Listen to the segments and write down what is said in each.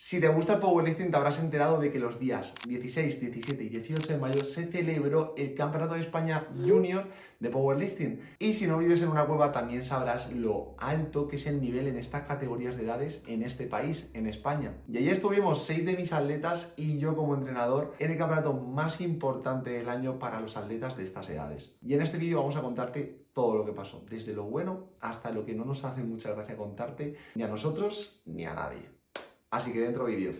Si te gusta el powerlifting, te habrás enterado de que los días 16, 17 y 18 de mayo se celebró el Campeonato de España Junior de powerlifting. Y si no vives en una cueva, también sabrás lo alto que es el nivel en estas categorías de edades en este país, en España. Y allí estuvimos 6 de mis atletas y yo como entrenador en el campeonato más importante del año para los atletas de estas edades. Y en este vídeo vamos a contarte todo lo que pasó, desde lo bueno hasta lo que no nos hace mucha gracia contarte, ni a nosotros ni a nadie. Así que dentro vídeo.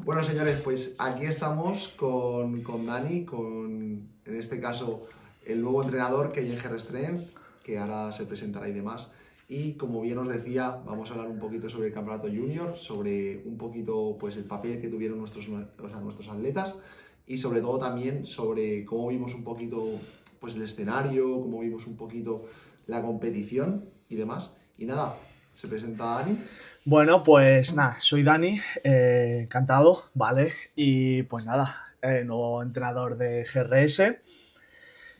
Bueno, señores, pues aquí estamos con Dani, en este caso el nuevo entrenador que hay en GR Strength, que ahora se presentará y demás. Y como bien os decía, vamos a hablar un poquito sobre el campeonato junior, sobre un poquito pues el papel que tuvieron nuestros atletas y sobre todo también sobre cómo vimos un poquito pues el escenario, cómo vimos un poquito la competición y demás. Y nada, se presenta Dani. Bueno, pues nada, soy Dani, encantado, ¿vale? Y pues nada, nuevo entrenador de GRS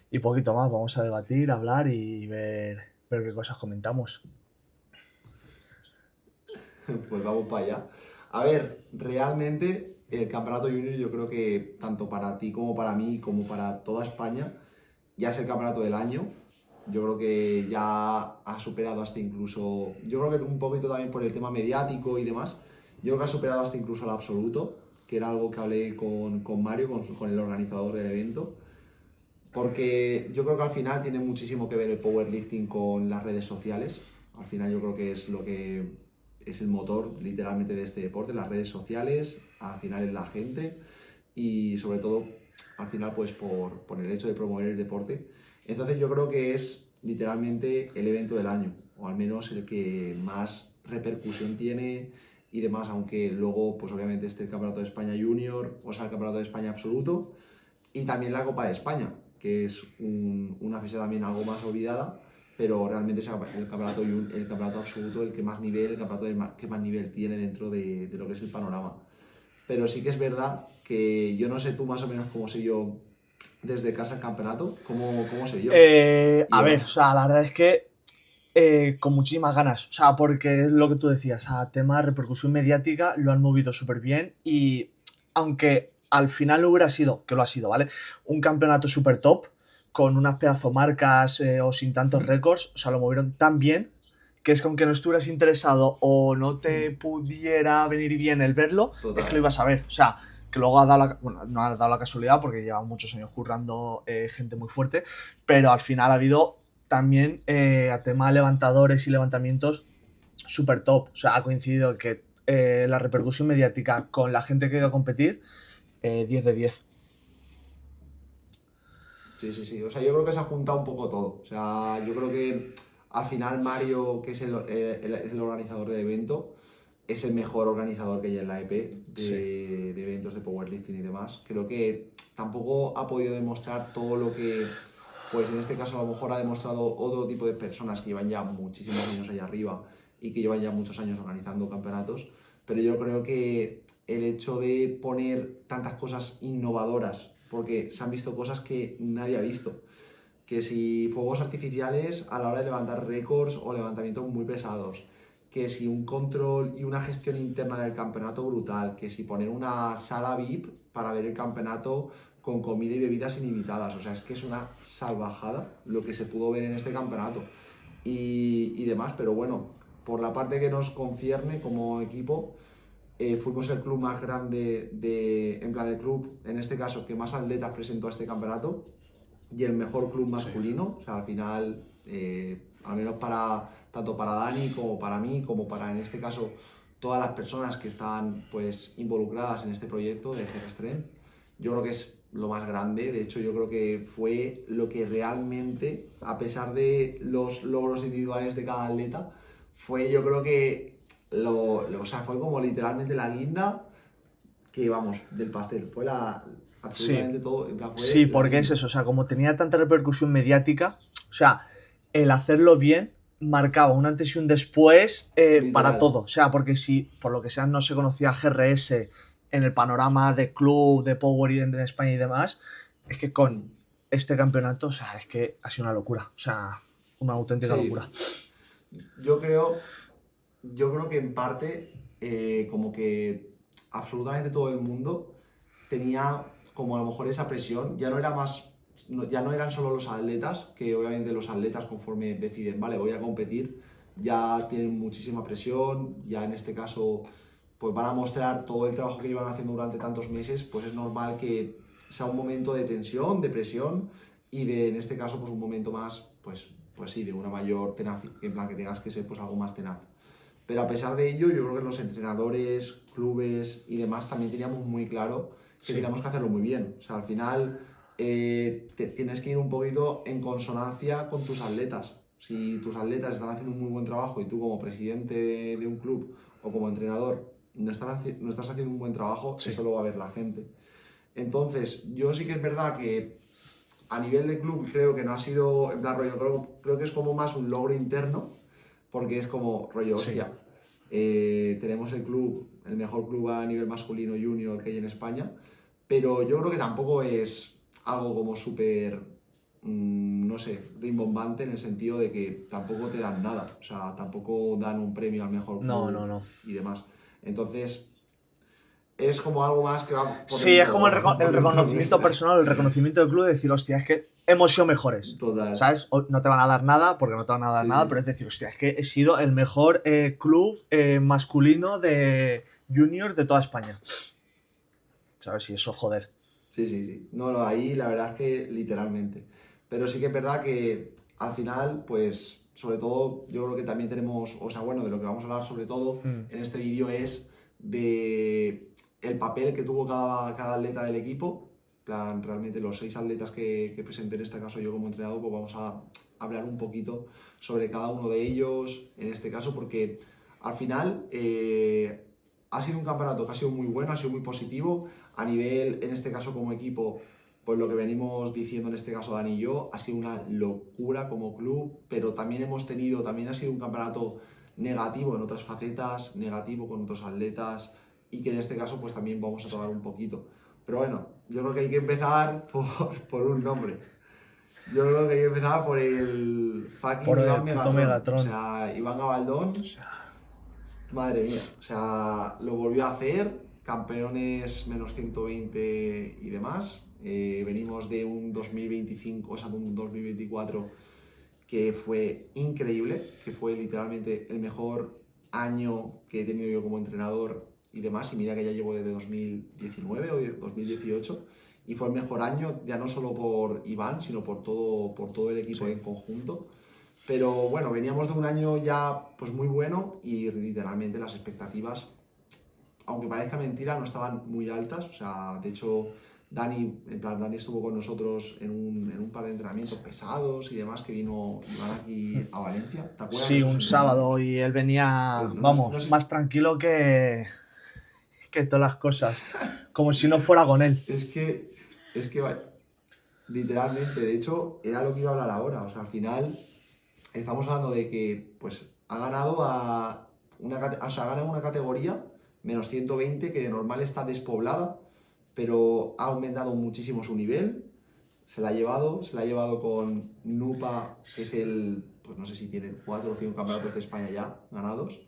y poquito más, vamos a debatir, hablar y ver qué cosas comentamos. Pues vamos para allá. A ver, realmente el campeonato junior yo creo que tanto para ti como para mí, como para toda España, ya es el campeonato del año. Yo creo que ya ha superado hasta incluso, yo creo que un poquito también por el tema mediático y demás, yo creo que ha superado hasta incluso el absoluto, que era algo que hablé con Mario, con el organizador del evento, porque yo creo que al final tiene muchísimo que ver el powerlifting con las redes sociales. Al final yo creo que es lo que es el motor literalmente de este deporte, las redes sociales, al final es la gente y sobre todo al final pues por el hecho de promover el deporte. Entonces yo creo que es literalmente el evento del año, o al menos el que más repercusión tiene y demás, aunque luego pues obviamente esté el Campeonato de España Junior, o sea el Campeonato de España Absoluto y también la Copa de España, que es una fiesta también algo más olvidada, pero realmente es el campeonato absoluto el que más nivel, el campeonato que más nivel tiene dentro de lo que es el panorama. Pero sí que es verdad que yo no sé tú más o menos cómo sé yo desde casa el campeonato, cómo sé yo. A ver, o sea, la verdad es que con muchísimas ganas, o sea, porque es lo que tú decías, a tema de repercusión mediática lo han movido súper bien y aunque al final hubiera sido, que lo ha sido, ¿vale? Un campeonato súper top, con unas pedazo marcas o sin tantos récords, o sea, lo movieron tan bien que es que aunque no estuvieras interesado o no te pudiera venir bien el verlo, Total. es que lo ibas a ver, o sea, que luego ha dado bueno, no ha dado la casualidad porque lleva muchos años currando gente muy fuerte, pero al final ha habido también a tema de levantadores y levantamientos súper top. O sea, ha coincidido que la repercusión mediática con la gente que ha ido a competir, 10 de 10. Sí. O sea, yo creo que se ha juntado un poco todo. O sea, yo creo que al final Mario, que es el organizador del evento, es el mejor organizador que hay en la EP de eventos de powerlifting y demás. Creo que tampoco ha podido demostrar todo lo que, pues en este caso a lo mejor ha demostrado otro tipo de personas que llevan ya muchísimos años allá arriba y que llevan ya muchos años organizando campeonatos. Pero yo creo que el hecho de poner tantas cosas innovadoras, porque se han visto cosas que nadie ha visto, que si fuegos artificiales a la hora de levantar récords o levantamientos muy pesados, que si un control y una gestión interna del campeonato brutal, que si poner una sala VIP para ver el campeonato con comida y bebidas ilimitadas, o sea, es que es una salvajada lo que se pudo ver en este campeonato y demás, pero bueno, por la parte que nos concierne como equipo, fuimos el club más grande en plan el club, en este caso, que más atletas presentó a este campeonato y el mejor club masculino. Sí. O sea, al final, al menos tanto para Dani como para mí, como para, en este caso, todas las personas que están pues involucradas en este proyecto de GR Strength, yo creo que es lo más grande. De hecho, yo creo que fue lo que realmente, a pesar de los logros individuales de cada atleta, fue yo creo que o sea, fue como literalmente la guinda que, vamos, del pastel. Fue absolutamente todo. En plan, fue Sí, porque es eso, o sea, como tenía tanta repercusión mediática, o sea, el hacerlo bien marcaba un antes y un después para todo. O sea, porque si por lo que sea no se conocía GRS en el panorama de club, de Power y en España y demás, es que con este campeonato, o sea, es que ha sido una locura. O sea, una auténtica locura. Yo creo que en parte como que absolutamente todo el mundo tenía como a lo mejor esa presión, ya no era más, ya no eran solo los atletas, que obviamente los atletas conforme deciden, vale, voy a competir, ya tienen muchísima presión, ya en este caso pues van a mostrar todo el trabajo que llevan haciendo durante tantos meses, pues es normal que sea un momento de tensión, de presión y de, en este caso, pues un momento más, pues sí, de una mayor tenacidad, en plan que tengas que ser pues algo más tenaz. Pero a pesar de ello, yo creo que los entrenadores, clubes y demás también teníamos muy claro que Sí. teníamos que hacerlo muy bien. O sea, al final tienes que ir un poquito en consonancia con tus atletas. Si tus atletas están haciendo un muy buen trabajo y tú como presidente de un club o como entrenador no estás haciendo un buen trabajo, Sí. eso lo va a ver la gente. Entonces, yo sí que es verdad que a nivel de club creo que no ha sido, en plan rollo, creo que es como más un logro interno, porque es como rollo, Sí. hostia, tenemos el club, el mejor club a nivel masculino junior que hay en España, pero yo creo que tampoco es algo como súper, no sé, rimbombante en el sentido de que tampoco te dan nada, o sea, tampoco dan un premio al mejor No, no, club no. y demás. Entonces, es como algo más que va por Sí, es como por el dentro reconocimiento nuestra. personal, el reconocimiento del club de decir, hostia, es que hemos sido mejores. Total. ¿Sabes? No te van a dar nada, porque no te van a dar Sí, nada, pero sí. es decir, hostia, es que he sido el mejor club masculino de juniors de toda España. ¿Sabes? Y eso, joder. Sí, sí, sí. No, no, ahí la verdad es que literalmente. Pero sí que es verdad que al final, pues, sobre todo, yo creo que también tenemos, o sea, bueno, de lo que vamos a hablar sobre todo Mm. en este vídeo es de el papel que tuvo cada atleta del equipo. En plan, realmente los 6 atletas que presenté en este caso yo como entrenador, pues vamos a hablar un poquito sobre cada uno de ellos, en este caso, porque al final ha sido un campeonato que ha sido muy bueno, ha sido muy positivo a nivel, en este caso como equipo, pues lo que venimos diciendo en este caso Dani y yo, ha sido una locura como club, pero también también ha sido un campeonato negativo en otras facetas, negativo con otros atletas y que en este caso pues también vamos a tocar un poquito. Pero bueno, yo creo que hay que empezar por un nombre. Yo creo que hay que empezar por el fucking Por Iván el puto Megatron. O Megatron. sea, Iván Gabaldón, madre mía, o sea, lo volvió a hacer, campeones menos 120 y demás. Venimos de un 2025, o sea, de un 2024 que fue increíble, que fue literalmente el mejor año que he tenido yo como entrenador y demás. Y mira que ya llevo desde 2019 o 2018. Y fue el mejor año, ya no solo por Iván, sino por todo el equipo Sí. en conjunto. Pero bueno, veníamos de un año ya pues muy bueno y literalmente las expectativas, aunque parezca mentira, no estaban muy altas. O sea, de hecho, Dani estuvo con nosotros en un par de entrenamientos pesados y demás que iban aquí a Valencia. ¿Te acuerdas de Sí, esos un sábado entrenamientos? y él venía, Pues no vamos, sé, más tranquilo que todas las cosas. Como si no fuera con él. es que, literalmente, de hecho, era lo que iba a hablar ahora. O sea, al final estamos hablando de que pues ha ganado o sea, ha ganado una categoría menos 120 que de normal está despoblada, pero ha aumentado muchísimo su nivel. Se la ha llevado con Nupa, que es pues no sé si tiene 4 o 5 campeonatos de España ya ganados.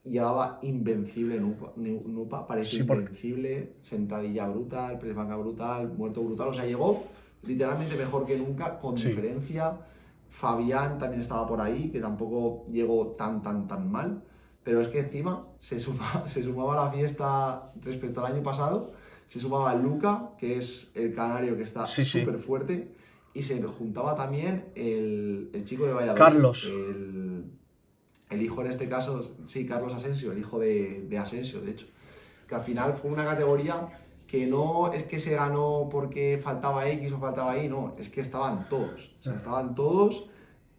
Llegaba invencible Nupa, parece Sí, porque invencible, sentadilla brutal, press banca brutal, muerto brutal, o sea, llegó literalmente mejor que nunca, con sí. diferencia. Fabián también estaba por ahí, que tampoco llegó tan mal, pero es que encima se sumaba a la fiesta respecto al año pasado, se sumaba Luca, que es el canario que está Sí, sí. súper fuerte, y se juntaba también el chico de Valladolid, Carlos. el hijo en este caso, sí, Carlos Asensio, el hijo de Asensio, de hecho. Que al final fue una categoría que no es que se ganó porque faltaba X o faltaba Y, no, es que estaban todos. O sea, estaban todos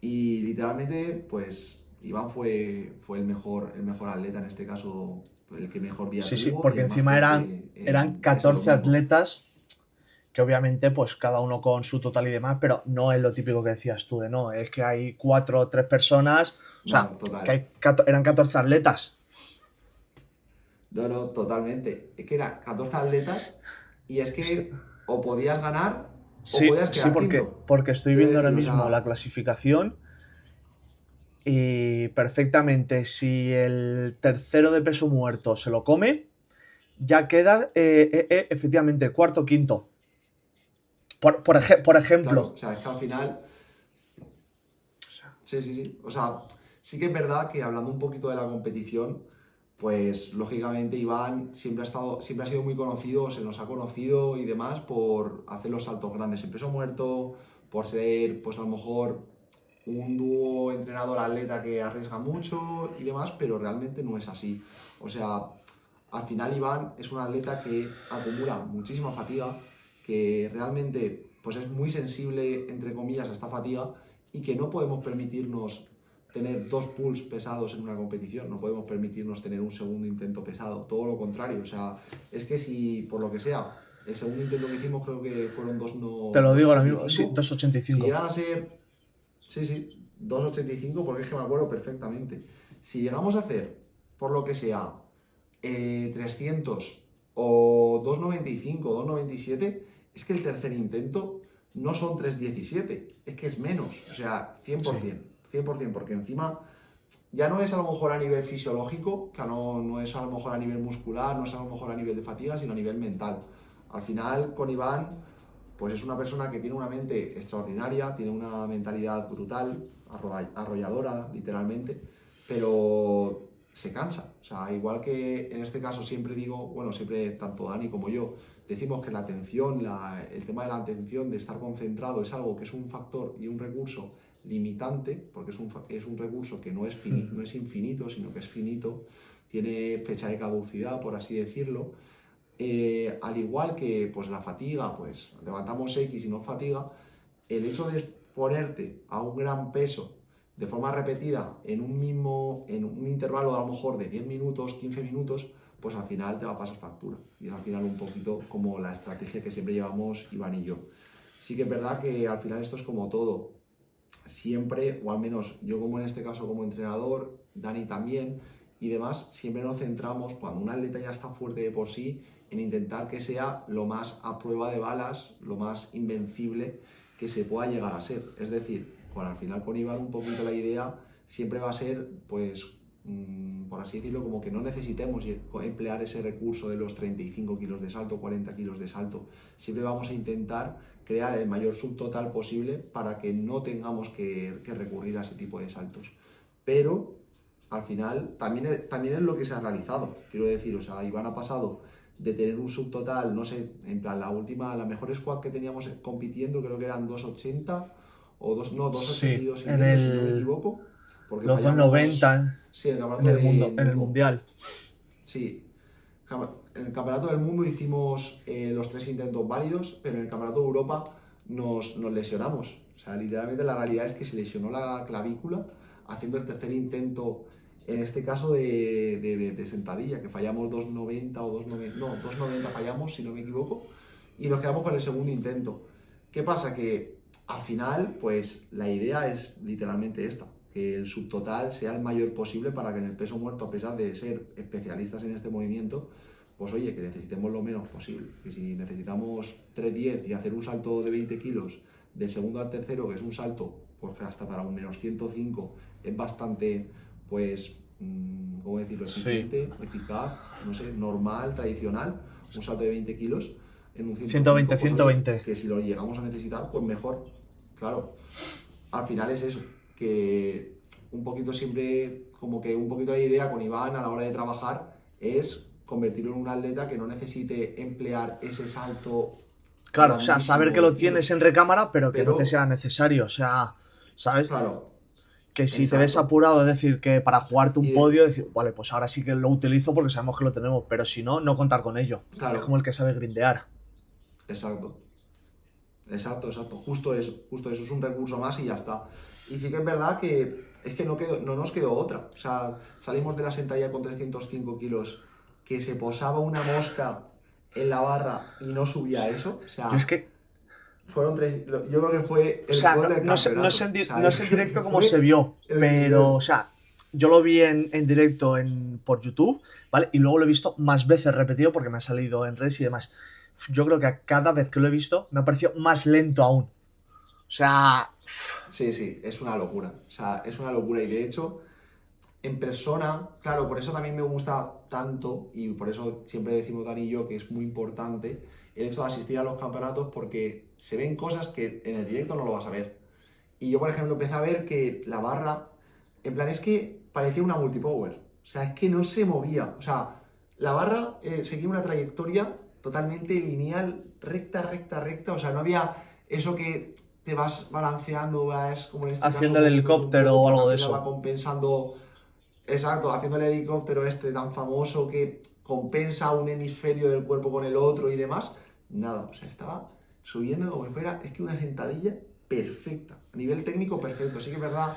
y literalmente, pues, Iván fue el mejor atleta en este caso, el que mejor día Sí, sí, tuvo y porque el más encima fuerte eran en ese 14 domingo. atletas, que obviamente, pues cada uno con su total y demás, pero no es lo típico que decías tú de no, es que hay 4 o 3 personas, o No, sea, que total. eran 14 atletas. No, no, totalmente. Es que eran 14 atletas y es Est- que o podías ganar o Sí, podías sí, quedar quinto. porque estoy Quiero viendo ahora decir, o mismo la sea, clasificación y perfectamente si el tercero de peso muerto se lo come, ya queda efectivamente cuarto, quinto. Por Claro, ejemplo. o sea, es que al final, sí. O sea, sí que es verdad que hablando un poquito de la competición, pues lógicamente Iván siempre ha sido muy conocido, se nos ha conocido y demás por hacer los saltos grandes en peso muerto, por ser, pues a lo mejor un dúo entrenador-atleta que arriesga mucho y demás, pero realmente no es así. O sea, al final Iván es un atleta que acumula muchísima fatiga, que realmente pues es muy sensible, entre comillas, a esta fatiga y que no podemos permitirnos tener dos pulls pesados en una competición, no podemos permitirnos tener un segundo intento pesado, todo lo contrario, o sea, es que si por lo que sea, el segundo intento que hicimos creo que fueron Te lo digo ahora mismo, sí, 2,85, si 2,85. llegan a ser, sí, 2,85 porque es que me acuerdo perfectamente, si llegamos a hacer, por lo que sea, 300 o 2,95, 2,97, es que el tercer intento no son 3,17, es que es menos, o sea, Sí. 100%, porque encima ya no es a lo mejor a nivel fisiológico, que no es a lo mejor a nivel muscular, no es a lo mejor a nivel de fatiga, sino a nivel mental. Al final, con Iván, pues es una persona que tiene una mente extraordinaria, tiene una mentalidad brutal, arrolladora, literalmente, pero se cansa. O sea, igual que en este caso siempre digo, bueno, siempre tanto Dani como yo, decimos que la atención, el tema de la atención, de estar concentrado, es algo que es un factor y un recurso limitante, porque es un recurso que no es infinito, sino que es finito, tiene fecha de caducidad, por así decirlo. Al igual que pues, la fatiga, pues levantamos X y no fatiga, el hecho de exponerte a un gran peso de forma repetida en un intervalo a lo mejor de 10 minutos, 15 minutos, pues al final te va a pasar factura. Y es al final un poquito como la estrategia que siempre llevamos Iván y yo. Sí que es verdad que al final esto es como todo. Siempre, o al menos yo como en este caso como entrenador, Dani también, y demás, siempre nos centramos, cuando un atleta ya está fuerte de por sí, en intentar que sea lo más a prueba de balas, lo más invencible que se pueda llegar a ser. Es decir, al final con Iván un poquito la idea siempre va a ser, pues, por así decirlo, como que no necesitemos emplear ese recurso de los 35 kilos de salto, 40 kilos de salto. Siempre vamos a intentar crear el mayor subtotal posible para que no tengamos que recurrir a ese tipo de saltos. Pero al final también es lo que se ha realizado. Quiero decir, o sea, Iván ha pasado de tener un subtotal, no sé, en plan, la mejor squad que teníamos compitiendo creo que eran 2,80 o no, Sí, 2,82 y en medio, si no me el, equivoco, porque los fallamos, 2,90 sí, el campeonato del en el mundo, Mundial. sí, en el campeonato del mundo hicimos los tres intentos válidos, pero en el campeonato de Europa nos lesionamos. O sea, literalmente la realidad es que se lesionó la clavícula haciendo el tercer intento, en este caso de sentadilla, que fallamos 2,90 o 2,90, no, 2,90 fallamos, si no me equivoco, y nos quedamos con el segundo intento. ¿Qué pasa? Que al final, pues la idea es literalmente esta, que el subtotal sea el mayor posible para que en el peso muerto, a pesar de ser especialistas en este movimiento, pues oye, que necesitemos lo menos posible. Que si necesitamos 3,10 y hacer un salto de 20 kilos del segundo al tercero, que es un salto, pues hasta para un menos 105, es bastante, pues, ¿cómo decirlo? Sí. Eficiente, eficaz, no sé, normal, tradicional, un salto de 20 kilos en un 105, 120, pues oye, 120. que si lo llegamos a necesitar, pues mejor. Claro, al final es eso, que un poquito siempre, como que un poquito la idea con Iván a la hora de trabajar es convertirlo en un atleta que no necesite emplear ese salto Claro, o sea, saber grandísimo que de lo tienes kilos. en recámara, pero que no te sea Pero, necesario. O sea, ¿sabes? claro, Que si te ves exacto. apurado, es decir, que para jugarte un Y podio, decir, vale, pues ahora sí que lo utilizo porque sabemos que lo tenemos, pero si no, no contar con ello. Es como el claro, que sabe grindear. exacto. Exacto. Justo eso. Es un recurso más y ya está. Y sí que es verdad que es que no nos quedó otra. O sea, salimos de la sentadilla con 305 kilos, que se posaba una mosca en la barra y no subía eso. O Yo es sea, que, fueron tres. Yo creo que fue o el sea, gol del no sé campeonato. O sea, no yo sé en creo que directo cómo se fue vio, el pero, o decidor. sea, yo lo vi en directo por YouTube, ¿vale? Y luego lo he visto más veces repetido porque me ha salido en redes y demás. Yo creo que a cada vez que lo he visto me ha parecido más lento aún. O sea, Sí, es una locura. O sea, es una locura. Y de hecho, en persona, claro, por eso también me gusta tanto, y por eso siempre decimos Dani y yo que es muy importante el hecho de asistir a los campeonatos, porque se ven cosas que en el directo no lo vas a ver. Y yo, por ejemplo, empecé a ver que la barra, en plan, es que parecía una multipower. O sea, es que no se movía. O sea, la barra seguía una trayectoria totalmente lineal, recta, recta, recta. O sea, no había eso que te vas balanceando, vas como en este caso Haciendo el moviéndote un helicóptero poco, o porque algo al de final va eso. compensando. Exacto, haciendo el helicóptero este tan famoso que compensa un hemisferio del cuerpo con el otro y demás. Nada, o sea, estaba subiendo como si fuera, es que una sentadilla perfecta. A nivel técnico, perfecto. Sí que es verdad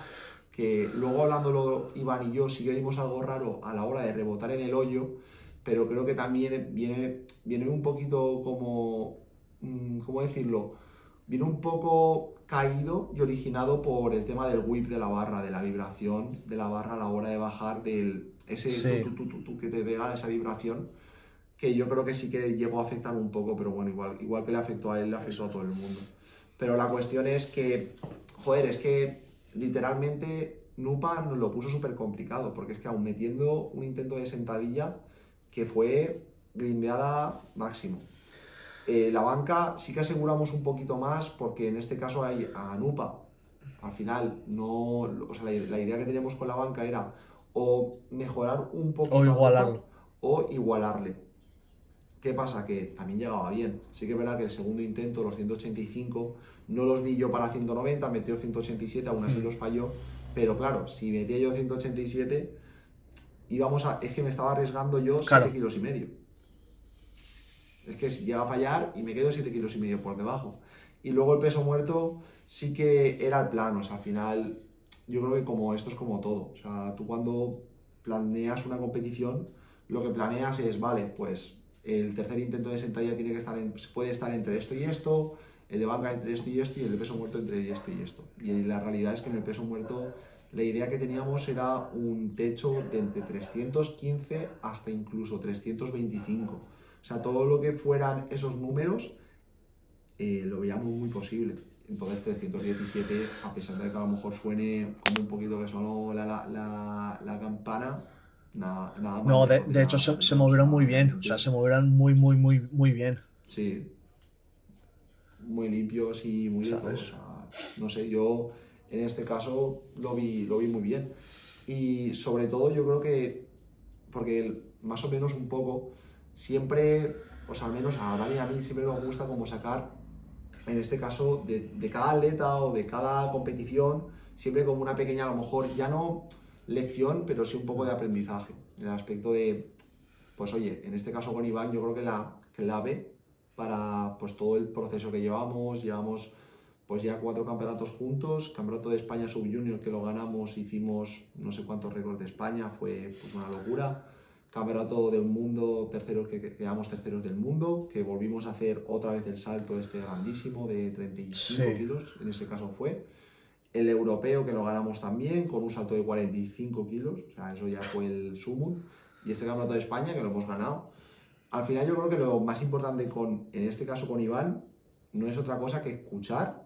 que luego hablándolo Iván y yo, sí que vimos algo raro a la hora de rebotar en el hoyo, pero creo que también viene un poquito como, ¿cómo decirlo? Viene un poco caído y originado por el tema del whip de la barra, de la vibración de la barra a la hora de bajar, del ese Sí. tu que te pega esa vibración, que yo creo que sí que llegó a afectar un poco, pero bueno, igual que le afectó a él, le afectó a todo el mundo. Pero la cuestión es que, joder, es que literalmente Nupa nos lo puso súper complicado, porque es que aún metiendo un intento de sentadilla que fue grindeada máximo. La banca sí que aseguramos un poquito más porque en este caso hay a Nupa. Al final, no, o sea, la idea que teníamos con la banca era o mejorar un O poquito a Nupa igualarlo. o igualarle. ¿Qué pasa? Que también llegaba bien. Sí que es verdad que el segundo intento, los 185, no los vi yo para 190, metió 187, aún así los falló. Pero claro, si metía yo 187, es que me estaba arriesgando yo 7 Claro. kilos y medio. Es que llega a fallar y me quedo 7 kilos y medio por debajo. Y luego el peso muerto sí que era el plan. O sea, al final, yo creo que como esto es como todo. O sea, tú cuando planeas una competición, lo que planeas es, vale, pues el tercer intento de sentadilla tiene que puede estar entre esto y esto, el de banca entre esto y esto, y el de peso muerto entre esto y esto. Y la realidad es que en el peso muerto la idea que teníamos era un techo de entre 315 hasta incluso 325. O sea, todo lo que fueran esos números lo veíamos muy posible. Entonces 317, a pesar de que a lo mejor suene como un poquito que sonó la campana, nada más No, lejos de de hecho la se realidad. O movieron sea, muy bien. O sea, realmente, se movieron muy, muy, muy, muy bien. sí, muy limpios y muy de todo. O ¿Sabes? sea, no sé, yo en este caso lo vi muy bien. Y sobre todo yo creo que, porque más o menos un poco, siempre, o sea, al menos a Dani y a mí siempre nos gusta como sacar, en este caso, de cada atleta o de cada competición, siempre como una pequeña, a lo mejor, ya no lección, pero sí un poco de aprendizaje. En el aspecto de, pues oye, en este caso con Iván, yo creo que la clave para pues todo el proceso que llevamos pues ya 4 campeonatos juntos, campeonato de España Sub-Junior que lo ganamos, hicimos no sé cuántos récords de España, fue pues una locura. Campeonato del mundo, terceros, que quedamos terceros del mundo, que volvimos a hacer otra vez el salto este grandísimo de 35 Sí. kilos, en ese caso fue. El europeo que lo ganamos también con un salto de 45 kilos, o sea, eso ya fue el sumum. Y este campeonato de España que lo hemos ganado. Al final yo creo que lo más importante en este caso con Iván, no es otra cosa que escuchar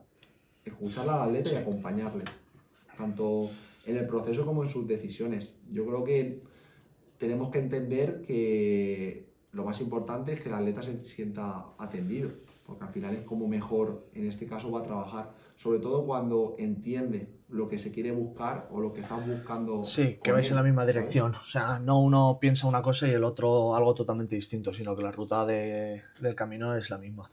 al atleta y Sí. acompañarle, tanto en el proceso como en sus decisiones. Yo creo que tenemos que entender que lo más importante es que el atleta se sienta atendido, porque al final es como mejor en este caso va a trabajar, sobre todo cuando entiende lo que se quiere buscar o lo que estás buscando Sí, que con vais en la él, misma ¿sabes? dirección. O sea, no uno piensa una cosa y el otro algo totalmente distinto, sino que la ruta del camino es la misma.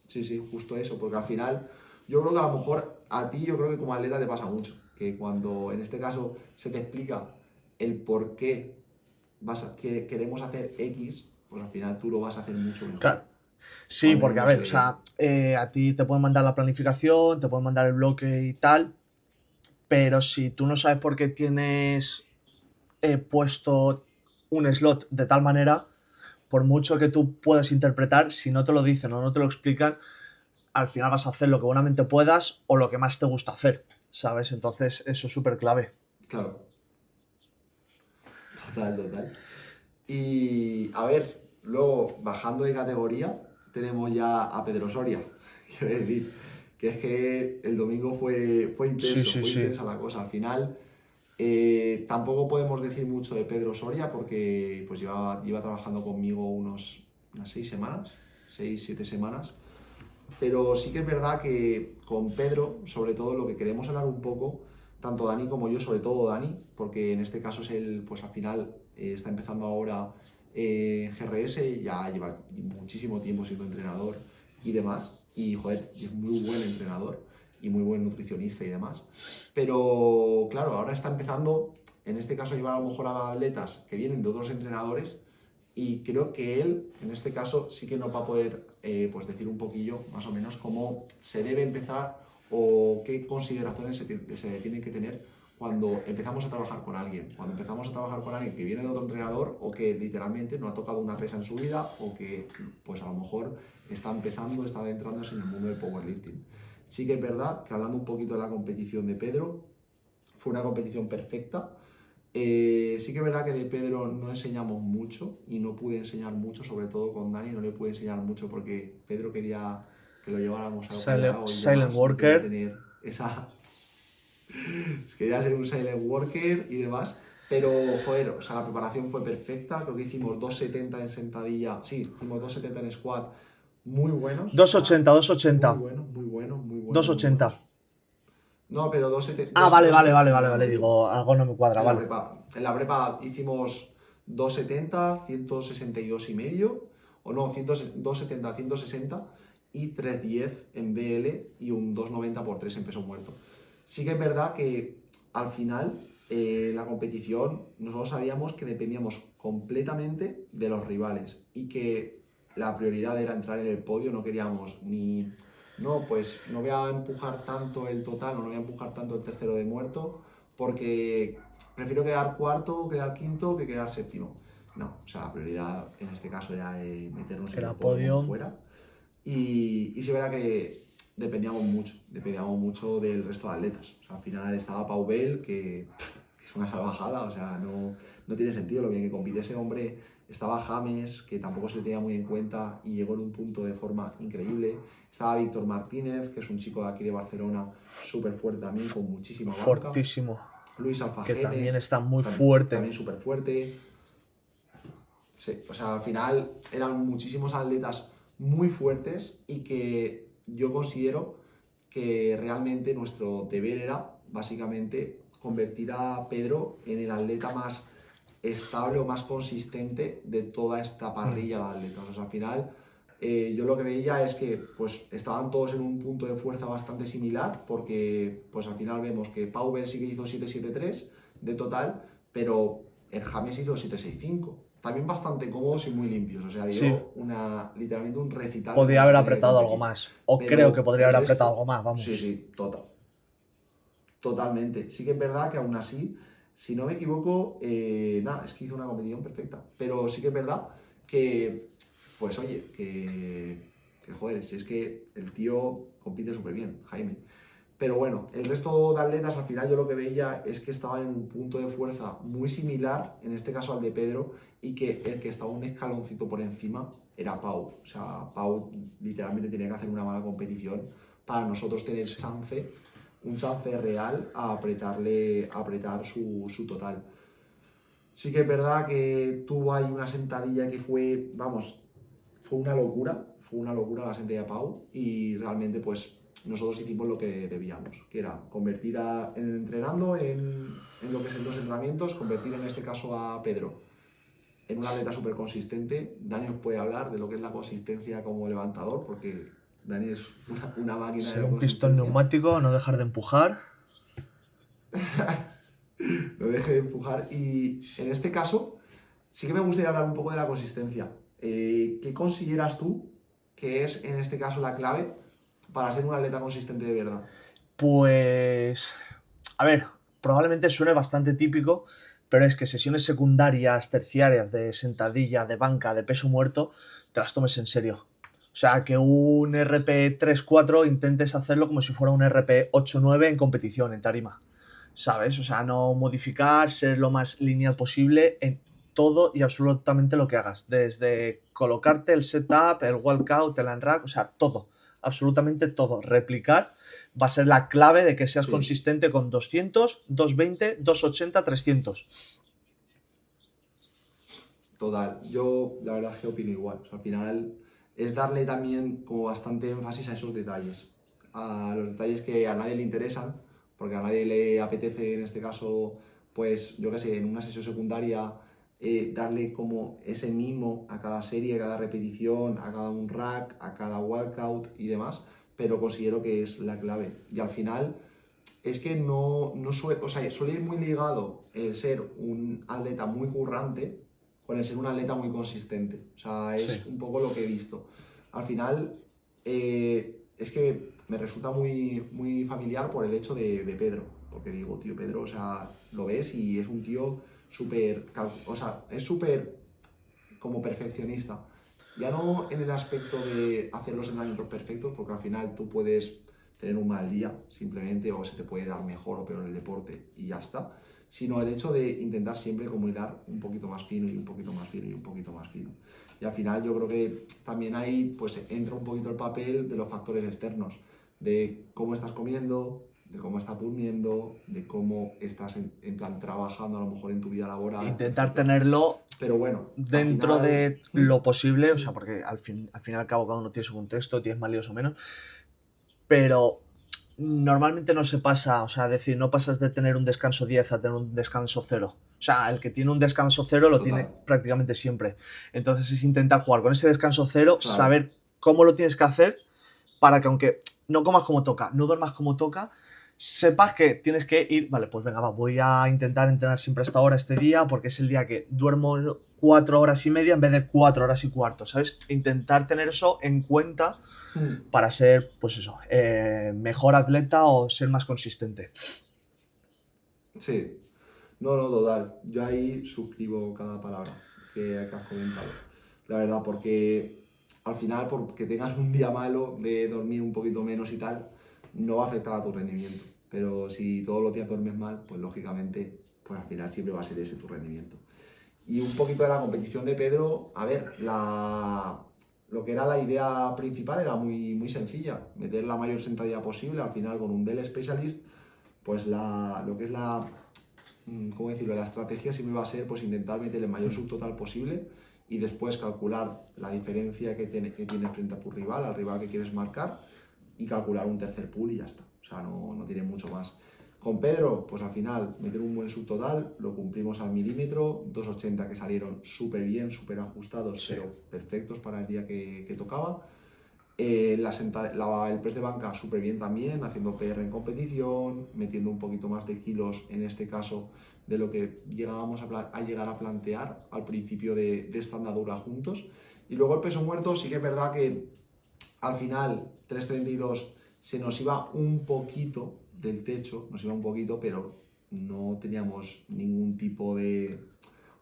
Sí, sí, justo eso, porque al final yo creo que a lo mejor a ti yo creo que como atleta te pasa mucho, que cuando en este caso se te explica el por qué que queremos hacer X, pues al final tú lo vas a hacer mucho mejor. Claro. O Sí, al menos porque a no ver, o sé. sea, a ti te pueden mandar la planificación, te pueden mandar el bloque y tal, pero si tú no sabes por qué tienes puesto un slot de tal manera, por mucho que tú puedas interpretar, si no te lo dicen o no te lo explican, al final vas a hacer lo que buenamente puedas o lo que más te gusta hacer, ¿sabes? Entonces eso es súper clave. Claro, total, total. Y a ver, luego bajando de categoría, tenemos ya a Pedro Soria. Quiero decir, que es que el domingo fue Sí, intenso, sí, fue sí. intensa la cosa. Al final, Tampoco podemos decir mucho de Pedro Soria porque pues lleva trabajando conmigo unas 6 semanas, 6, 7 semanas. Pero sí que es verdad que con Pedro, sobre todo, lo que queremos hablar un poco, tanto Dani como yo, sobre todo Dani, porque en este caso es él, pues al final está empezando ahora en GRS, ya lleva muchísimo tiempo siendo entrenador y demás, y joder, es muy buen entrenador y muy buen nutricionista y demás. Pero claro, ahora está empezando, en este caso, a llevar a lo mejor a atletas que vienen de otros entrenadores y creo que él, en este caso, sí que nos va a poder pues decir un poquillo, más o menos, cómo se debe empezar o qué consideraciones se tienen que tener cuando empezamos a trabajar con alguien. Cuando empezamos a trabajar con alguien que viene de otro entrenador o que literalmente no ha tocado una pesa en su vida o que pues a lo mejor está empezando, está adentrándose en el mundo del powerlifting. Sí que es verdad que hablando un poquito de la competición de Pedro, fue una competición perfecta. Sí que es verdad que de Pedro no enseñamos mucho y no pude enseñar mucho, sobre todo con Dani no le pude enseñar mucho porque Pedro quería que lo lleváramos al cuadrado y Silent demás, no quería Worker. tener esa... quería ser un silent worker y demás, pero joder, o sea, la preparación fue perfecta, creo que hicimos 270 en sentadilla, sí, hicimos 270 en squat, muy buenos, o sea, 280, 280. muy buenos, muy buenos, muy buenos, muy 280. buenos. No, pero 270, Ah, vale, vale, vale, 270 vale, no, vale. no digo. Digo, algo no me cuadra, En la vale. prepa, en la prepa hicimos 270, 162 y medio, o no, 270, 160 y 310 en BL y un 290 por 3 en peso muerto. Sí que es verdad que al final la competición nosotros sabíamos que dependíamos completamente de los rivales y que la prioridad era entrar en el podio, no queríamos ni... No, pues no voy a empujar tanto el total, no voy a empujar tanto el tercero de muerto, porque prefiero quedar cuarto, quedar quinto que quedar séptimo. No, o sea, la prioridad en este caso era meternos en el Era podio como podio. fuera. Y sí, verá que dependíamos mucho del resto de atletas. O sea, al final estaba Pau Bell, que es una salvajada, o sea, no tiene sentido lo bien que compite ese hombre. Estaba James, que tampoco se le tenía muy en cuenta y llegó en un punto de forma increíble. Estaba Víctor Martínez, que es un chico de aquí de Barcelona, súper fuerte también, con muchísima banca. Fortísimo. Luis Que Alfajeme, también está muy fuerte. también súper fuerte. Sí, o sea, al final eran muchísimos atletas muy fuertes y que yo considero que realmente nuestro deber era, básicamente, convertir a Pedro en el atleta más estable o más consistente de toda esta parrilla de atletas. O sea, al final, yo lo que veía es que pues, estaban todos en un punto de fuerza bastante similar, porque pues, al final vemos que Pau Bell sí que hizo 7.73 de total, pero el James hizo 7.65. También bastante cómodos y muy limpios. O sea, dio Sí. literalmente un recital. Podría haber apretado algo más. O Pero creo que podría el haber resto, apretado algo más, vamos. sí, totalmente. Sí que es verdad que aún así, si no me equivoco, nada, es que hizo una competición perfecta. Pero sí que es verdad que, pues oye, que joder, si es que el tío compite súper bien, Jaime. Pero bueno, el resto de atletas al final yo lo que veía es que estaban en un punto de fuerza muy similar, en este caso al de Pedro, y que el que estaba un escaloncito por encima era Pau. O sea, Pau literalmente tenía que hacer una mala competición para nosotros tener un chance real a apretar su total. Sí que es verdad que tuvo ahí una sentadilla que fue, vamos, fue una locura la sentadilla de Pau y realmente pues nosotros hicimos lo que debíamos, que era convertir entrenando en lo que es en los entrenamientos, convertir en este caso a Pedro en un atleta súper consistente. Dani os puede hablar de lo que es la consistencia como levantador, porque Dani es una máquina Ser de un pistón consistencia. neumático, no dejar de empujar. Lo deje de empujar. Y en este caso, sí que me gustaría hablar un poco de la consistencia. ¿Qué consideras tú que es en este caso la clave para ser un atleta consistente de verdad? Pues, a ver, probablemente suene bastante típico, pero es que sesiones secundarias, terciarias de sentadilla, de banca, de peso muerto, te las tomes en serio. O sea, que un RP 3-4 intentes hacerlo como si fuera un RP 8-9 en competición, en tarima. ¿Sabes? O sea, no modificar, ser lo más lineal posible en todo y absolutamente lo que hagas. Desde colocarte el setup, el walkout, el unrack, o sea, todo. absolutamente todo. Replicar va a ser la clave de que seas Sí, consistente con 200, 220, 280, 300. total. Yo la verdad es que opino igual. O sea, al final es darle también como bastante énfasis a esos detalles. A los detalles que a nadie le interesan, porque a nadie le apetece en este caso, pues yo qué sé, en una sesión secundaria, darle como ese mimo a cada serie, a cada repetición, a cada un rack, a cada walkout y demás, pero considero que es la clave. Y al final es que no suele, o sea, suele ir muy ligado el ser un atleta muy currante con el ser un atleta muy consistente. O sea, Sí. es un poco lo que he visto. Al final, es que me resulta muy familiar por el hecho de Pedro. Porque digo, tío, Pedro, o sea, lo ves y es un tío súper, o sea, es súper como perfeccionista. Ya no en el aspecto de hacer los entrenamientos perfectos, porque al final tú puedes tener un mal día simplemente o se te puede dar mejor o peor el deporte y ya está, sino el hecho de intentar siempre como hilar un poquito más fino y un poquito más fino y un poquito más fino. Y al final yo creo que también ahí pues entra un poquito el papel de los factores externos, de cómo estás comiendo, de cómo estás durmiendo, de cómo estás en plan trabajando a lo mejor en tu vida laboral, Intentar etc. tenerlo Pero bueno, al dentro final. de lo posible, o sea, Sí, porque al fin y al cabo cada uno tiene su contexto, tienes más líos o menos, pero normalmente no se pasa, o sea, decir, no pasas de tener un descanso 10 a tener un descanso cero. O sea, el que tiene un descanso cero lo tiene total. prácticamente siempre. Entonces es intentar jugar con ese descanso cero, Claro. saber cómo lo tienes que hacer para que aunque no comas como toca, no duermas como toca, sepas que tienes que ir, vale, pues venga, va, voy a intentar entrenar siempre a esta hora, este día, porque es el día que duermo 4 horas y media en vez de 4 horas y cuarto, ¿sabes? Intentar tener eso en cuenta Hmm. para ser, pues eso, mejor atleta o ser más consistente. Sí. No, no, total. Yo ahí suscribo cada palabra que has comentado. La verdad, porque al final, porque tengas un día malo de dormir un poquito menos y tal, no va a afectar a tu rendimiento. Pero si todos los días duermes mal, pues lógicamente, pues al final siempre va a ser ese tu rendimiento. Y un poquito de la competición de Pedro, a ver, lo que era la idea principal era muy sencilla, meter la mayor sentadilla posible, al final con un Del Specialist, pues lo que es ¿cómo decirlo? La estrategia siempre va a ser pues intentar meter el mayor subtotal posible y después calcular la diferencia que tiene frente a tu rival, al rival que quieres marcar, y calcular un tercer pool y ya está. O sea, no tiene mucho más. Con Pedro, pues al final, meter un buen subtotal, lo cumplimos al milímetro, 280 que salieron súper bien, súper ajustados, Sí. pero perfectos para el día que tocaba. El press de banca súper bien también, haciendo PR en competición, metiendo un poquito más de kilos en este caso de lo que llegábamos a llegar a plantear al principio de esta andadura juntos. Y luego el peso muerto, sí que es verdad que al final 332 se nos iba un poquito del techo, nos iba un poquito, pero no teníamos ningún tipo de...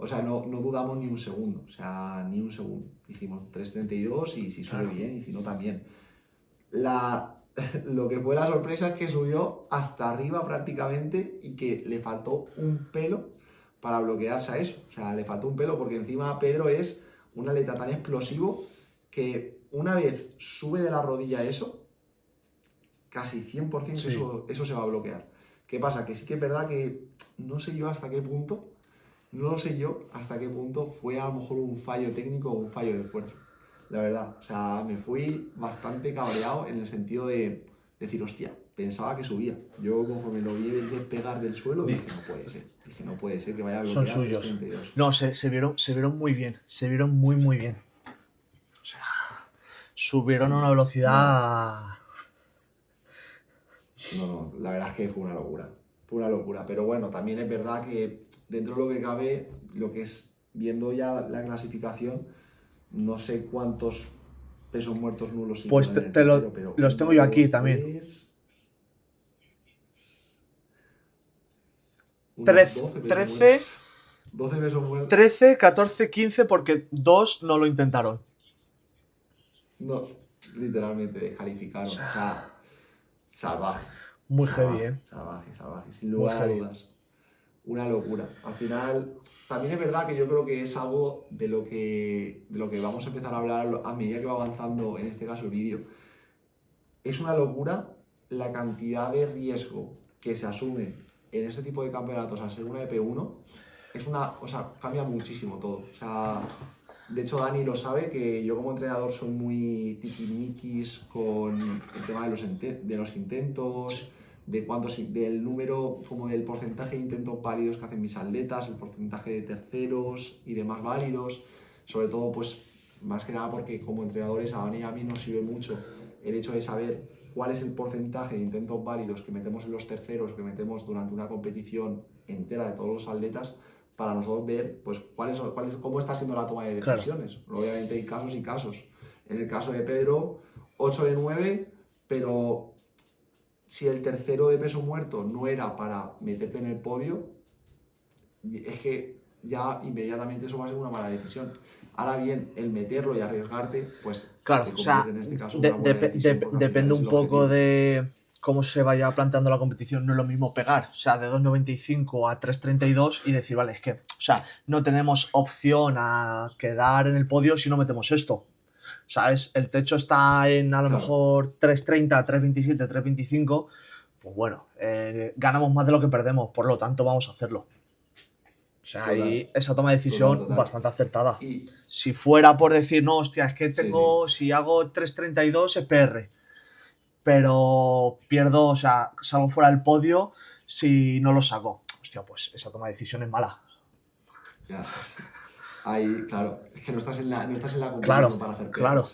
O sea, no dudamos ni un segundo, o sea, ni un segundo. Dijimos 332 y si sube Claro. bien y si no también. La, lo que fue la sorpresa es que subió hasta arriba prácticamente y que le faltó un pelo para bloquearse a eso. O sea, le faltó un pelo porque encima Pedro es un atleta tan explosivo que una vez sube de la rodilla eso, casi 100% que Sí. eso se va a bloquear. ¿Qué pasa? Que sí que es verdad que no sé yo hasta qué punto, no lo sé yo hasta qué punto fue a lo mejor un fallo técnico o un fallo de esfuerzo. La verdad, o sea, me fui bastante cabreado en el sentido de decir, hostia, pensaba que subía. Yo conforme lo vi despegar del suelo Di- dije, no puede ser. Dije, no puede ser que vaya a Son bloquear suyos. 332. No, se vieron muy bien, se vieron muy bien. O sea, subieron a una No, velocidad. no, la verdad es que fue una locura. Fue una locura. Pero bueno, también es verdad que dentro de lo que cabe, lo que es viendo ya la clasificación, no sé cuántos pesos muertos nulos se Pues hicieron en el tercero, pero los tengo uno, yo aquí 2, también. 3, unos 13, 12 pesos 13, muertos. 12 pesos muertos. 13, 14, 15 porque dos no lo intentaron. No, literalmente O descalificaron. O sea, sea, salvaje, muy heavy, salvaje, ¿eh? salvaje, salvaje, sin Muy lugar a heavy. dudas. Una locura. Al final, también es verdad que yo creo que es algo de lo que vamos a empezar a hablar a medida que va avanzando, en este caso, el vídeo. es una locura la cantidad de riesgo que se asume en este tipo de campeonatos al ser una EP1. O sea, cambia muchísimo todo. O sea, de hecho Dani lo sabe, que yo como entrenador soy muy tiquismiquis con el tema de los intentos, del número, como del porcentaje de intentos válidos que hacen mis atletas, el porcentaje de terceros y demás válidos. Sobre todo, pues, más que nada porque como entrenadores a Dani y a mí nos sirve mucho el hecho de saber cuál es el porcentaje de intentos válidos que metemos en los terceros, que metemos durante una competición entera de todos los atletas, para nosotros ver pues, cómo está siendo la toma de decisiones. Claro. Obviamente hay casos y casos. En el caso de Pedro, 8 de 9, pero si el tercero de peso muerto no era para meterte en el podio, es que ya inmediatamente eso va a ser una mala decisión. Ahora bien, el meterlo y arriesgarte, pues claro, se o sea, en este caso una buena decisión, depende un poco de cómo se vaya planteando la competición. No es lo mismo pegar, o sea, de 2.95 a 3.32 y decir, vale, es que, o sea, no tenemos opción a quedar en el podio si no metemos esto. ¿Sabes? El techo está en a lo mejor 3.30, 3.27, 3.25. Pues bueno, ganamos más de lo que perdemos, por lo tanto vamos a hacerlo. O sea, ahí esa toma de decisión bastante acertada. Y si fuera por decir, no, hostia, es que tengo, si hago 3.32 es PR, pero pierdo, o sea, salgo fuera del podio si no lo saco. Hostia, pues esa toma de decisión es mala. Ya. Ahí, claro, es que no estás en la competición para hacer PRs. Claro.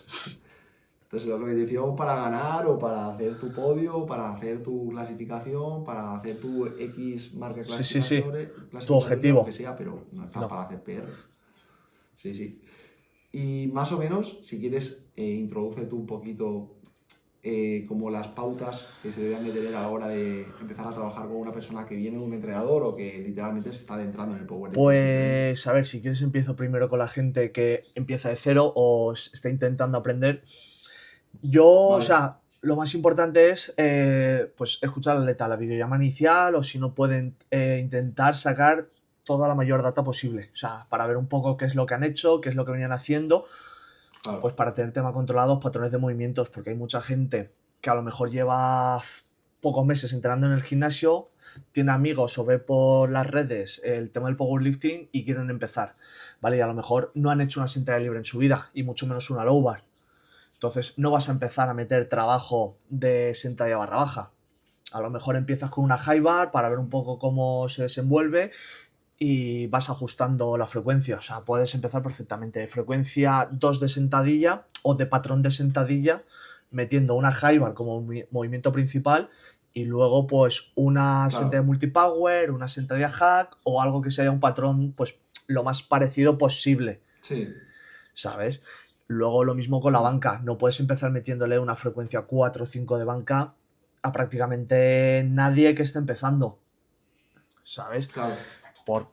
Entonces, la competición para ganar o para hacer tu podio, para hacer tu clasificación, para hacer tu X marca clasificadores, tu objetivo, lo que sea, pero no estás para hacer PRs. Sí. Y más o menos, si quieres, introduce tú un poquito como las pautas que se deberían de tener a la hora de empezar a trabajar con una persona que viene de un entrenador o que literalmente se está adentrando en el powerlifting. Pues a ver, si quieres empiezo primero con la gente que empieza de cero o está intentando aprender. Yo, vale. O sea, lo más importante es pues escuchar al atleta, la videollamada inicial, o si no pueden intentar sacar toda la mayor data posible, o sea, para ver un poco qué es lo que han hecho, qué es lo que venían haciendo, claro. Pues para tener tema controlados, patrones de movimientos, porque hay mucha gente que a lo mejor lleva pocos meses entrenando en el gimnasio, tiene amigos o ve por las redes el tema del powerlifting y quieren empezar, ¿vale? Y a lo mejor no han hecho una sentadilla libre en su vida, y mucho menos una low bar. Entonces no vas a empezar a meter trabajo de sentadilla barra baja. A lo mejor empiezas con una high bar para ver un poco cómo se desenvuelve y vas ajustando la frecuencia. O sea, puedes empezar perfectamente de frecuencia 2 de sentadilla o de patrón de sentadilla, metiendo una high bar como movimiento principal y luego pues una sentadilla multipower, una sentadilla hack o algo que sea un patrón pues lo más parecido posible. Sí. ¿Sabes? Luego lo mismo con la banca, no puedes empezar metiéndole una frecuencia 4 o 5 de banca a prácticamente nadie que esté empezando, ¿sabes? Claro.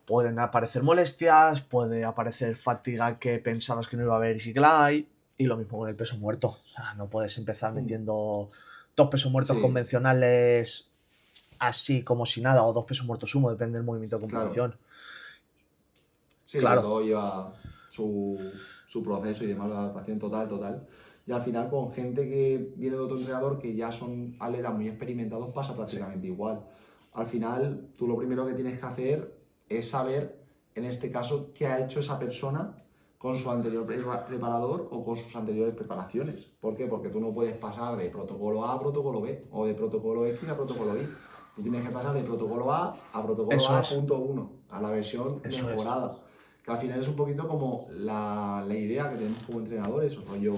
Pueden aparecer molestias, puede aparecer fatiga que pensabas que no iba a haber y sí que la hay, y lo mismo con el peso muerto, o sea, no puedes empezar metiendo 2 pesos muertos convencionales así como si nada, o 2 pesos muertos sumo, depende del movimiento de competición. Claro. Sí, claro. Todo lleva su proceso y demás, la adaptación total. Y al final con gente que viene de otro entrenador que ya son atletas muy experimentados pasa prácticamente igual. Al final tú lo primero que tienes que hacer es saber, en este caso, qué ha hecho esa persona con su anterior preparador o con sus anteriores preparaciones. ¿Por qué? Porque tú no puedes pasar de protocolo A a protocolo B o de protocolo X a protocolo Y. Tú tienes que pasar de protocolo A a protocolo A.1, a la versión mejorada. Que al final es un poquito como la idea que tenemos como entrenadores, o rollo,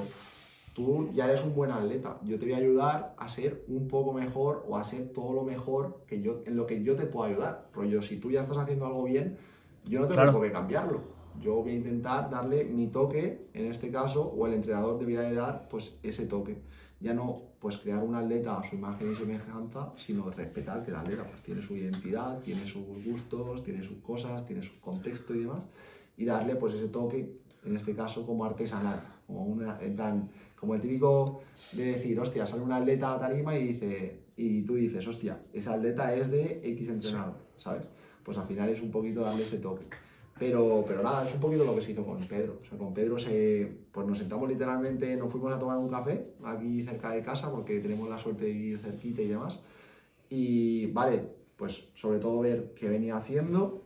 tú ya eres un buen atleta, yo te voy a ayudar a ser un poco mejor o a ser todo lo mejor en lo que yo te puedo ayudar. Rollo, si tú ya estás haciendo algo bien, yo no tengo por qué cambiarlo. Yo voy a intentar darle mi toque, en este caso, o el entrenador debería de dar pues ese toque. Ya no pues crear un atleta a su imagen y semejanza, sino respetar que el atleta pues tiene su identidad, tiene sus gustos, tiene sus cosas, tiene su contexto y demás, y darle pues ese toque, en este caso como artesanal, en plan, como el típico de decir, hostia, sale un atleta a tarima y tú dices, hostia, ese atleta es de X entrenador, ¿sabes? Pues al final es un poquito darle ese toque. Pero nada, es un poquito lo que se hizo con Pedro. O sea, con Pedro pues nos sentamos literalmente, nos fuimos a tomar un café aquí cerca de casa porque tenemos la suerte de vivir cerquita y demás. Y vale, pues sobre todo ver qué venía haciendo,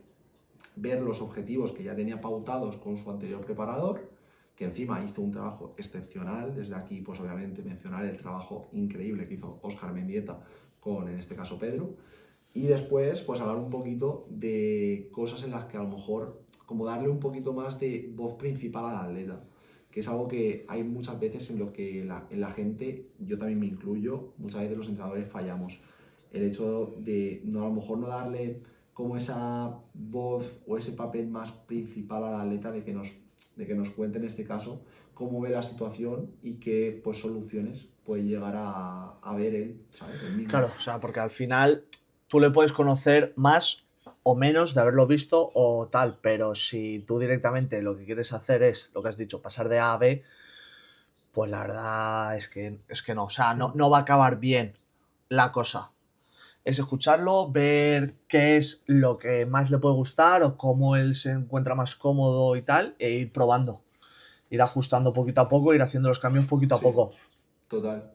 ver los objetivos que ya tenía pautados con su anterior preparador, que encima hizo un trabajo excepcional. Desde aquí, pues obviamente mencionar el trabajo increíble que hizo Óscar Mendieta con, en este caso, Pedro. Y después, pues hablar un poquito de cosas en las que a lo mejor, como darle un poquito más de voz principal al atleta, que es algo que hay muchas veces en lo que en la gente, yo también me incluyo, muchas veces los entrenadores fallamos. El hecho de no, a lo mejor no darle como esa voz o ese papel más principal al atleta de que nos cuente en este caso cómo ve la situación y qué pues, soluciones puede llegar a ver él, ¿sabes? Él mismo. Claro, o sea, porque al final tú le puedes conocer más o menos de haberlo visto o tal, pero si tú directamente lo que quieres hacer es, lo que has dicho, pasar de A a B, pues la verdad es que no, o sea, no va a acabar bien la cosa. Es escucharlo, ver qué es lo que más le puede gustar o cómo él se encuentra más cómodo y tal, e ir probando, ir ajustando poquito a poco, ir haciendo los cambios poquito a Sí, poco. total.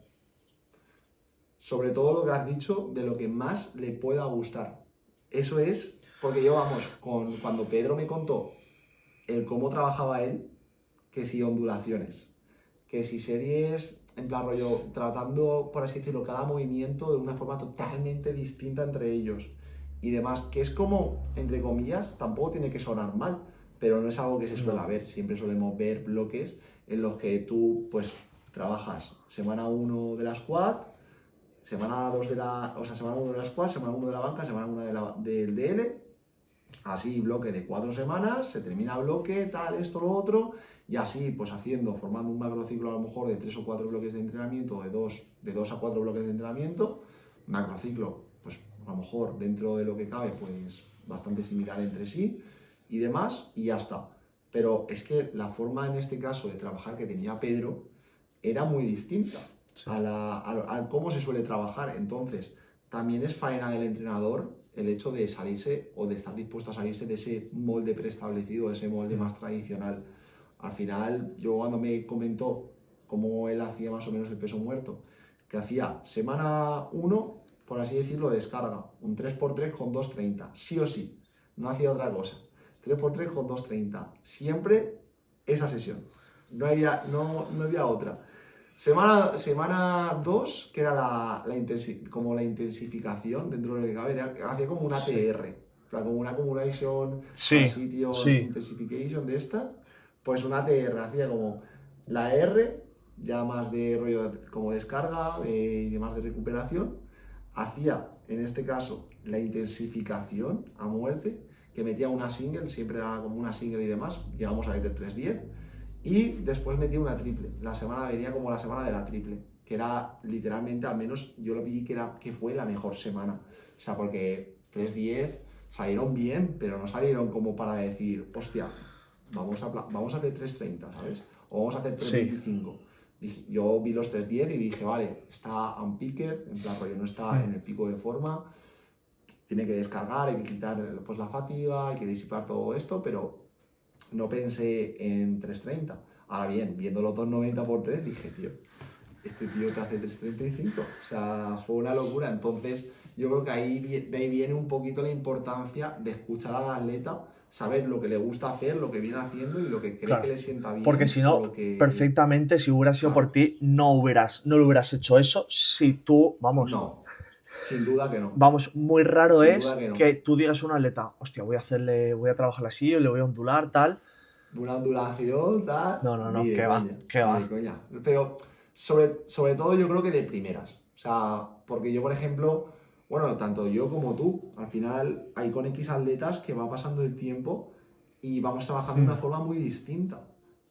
Sobre todo lo que has dicho de lo que más le pueda gustar. Eso es, porque yo, vamos, cuando Pedro me contó el cómo trabajaba él, que si ondulaciones, que si series, en plan rollo, tratando, por así decirlo, cada movimiento de una forma totalmente distinta entre ellos y demás, que es como, entre comillas, tampoco tiene que sonar mal, pero no es algo que se suele No. ver. Siempre solemos ver bloques en los que tú, pues, trabajas semana 1 de la squat, semana 2 de la, o sea, semana 1 de la squat, semana 1 de la banca, semana 1 del DL, así bloque de 4 semanas, se termina bloque, tal, esto, lo otro, y así pues formando un macrociclo a lo mejor de 3 o 4 bloques de entrenamiento, de 2 a 4 bloques de entrenamiento, macrociclo, pues a lo mejor dentro de lo que cabe, pues bastante similar entre sí y demás, y ya está. Pero es que la forma en este caso de trabajar que tenía Pedro era muy distinta Sí. a cómo se suele trabajar. Entonces, también es faena del entrenador el hecho de salirse o de estar dispuesto a salirse de ese molde preestablecido, de ese molde más tradicional. Al final, yo cuando me comentó cómo él hacía más o menos el peso muerto, que hacía semana 1, por así decirlo, descarga, un 3x3 con 230, sí o sí, no hacía otra cosa. 3x3 con 230, siempre esa sesión, no había otra. Semana 2, que era como la intensificación dentro de lo que cabe, hacía como una Sí. TR, como una Accumulation Sí, Transition sí. Intensification de esta, pues una TR, hacía como la R, ya más de rollo como descarga y de más de recuperación, hacía en este caso la intensificación a muerte, que metía una single, siempre era como una single y demás, llegamos a meter 310. Y después metí una triple. La semana venía como la semana de la triple, que era literalmente, al menos yo lo vi que fue la mejor semana. O sea, porque 310 salieron bien, pero no salieron como para decir, hostia, vamos a hacer 330, ¿sabes? O vamos a hacer Sí. 325. Yo vi los 310 y dije, vale, está unpicked, en plan rollo, no está en el pico de forma, tiene que descargar, hay que quitar pues, la fatiga, hay que disipar todo esto, pero no pensé en 330. Ahora bien, viendo los 290 por 3, dije, tío, este tío te hace 335. O sea, fue una locura. Entonces, yo creo que de ahí viene un poquito la importancia de escuchar al atleta, saber lo que le gusta hacer, lo que viene haciendo y lo que cree que Claro. le sienta Porque bien si o no, lo que... perfectamente, si hubiera sido por Claro, ti, no lo hubieras hecho eso. Si tú, no, sin duda que no. muy raro Sin duda es que no. que tú digas a un atleta, hostia, voy a trabajar así, le voy a ondular, tal. Una ondulación, tal, No, qué va, qué ni va. de coña. Pero sobre todo yo creo que de primeras. O sea, porque yo, por ejemplo, bueno, tanto yo como tú, al final hay con X atletas que va pasando el tiempo y vamos trabajando de una forma muy distinta.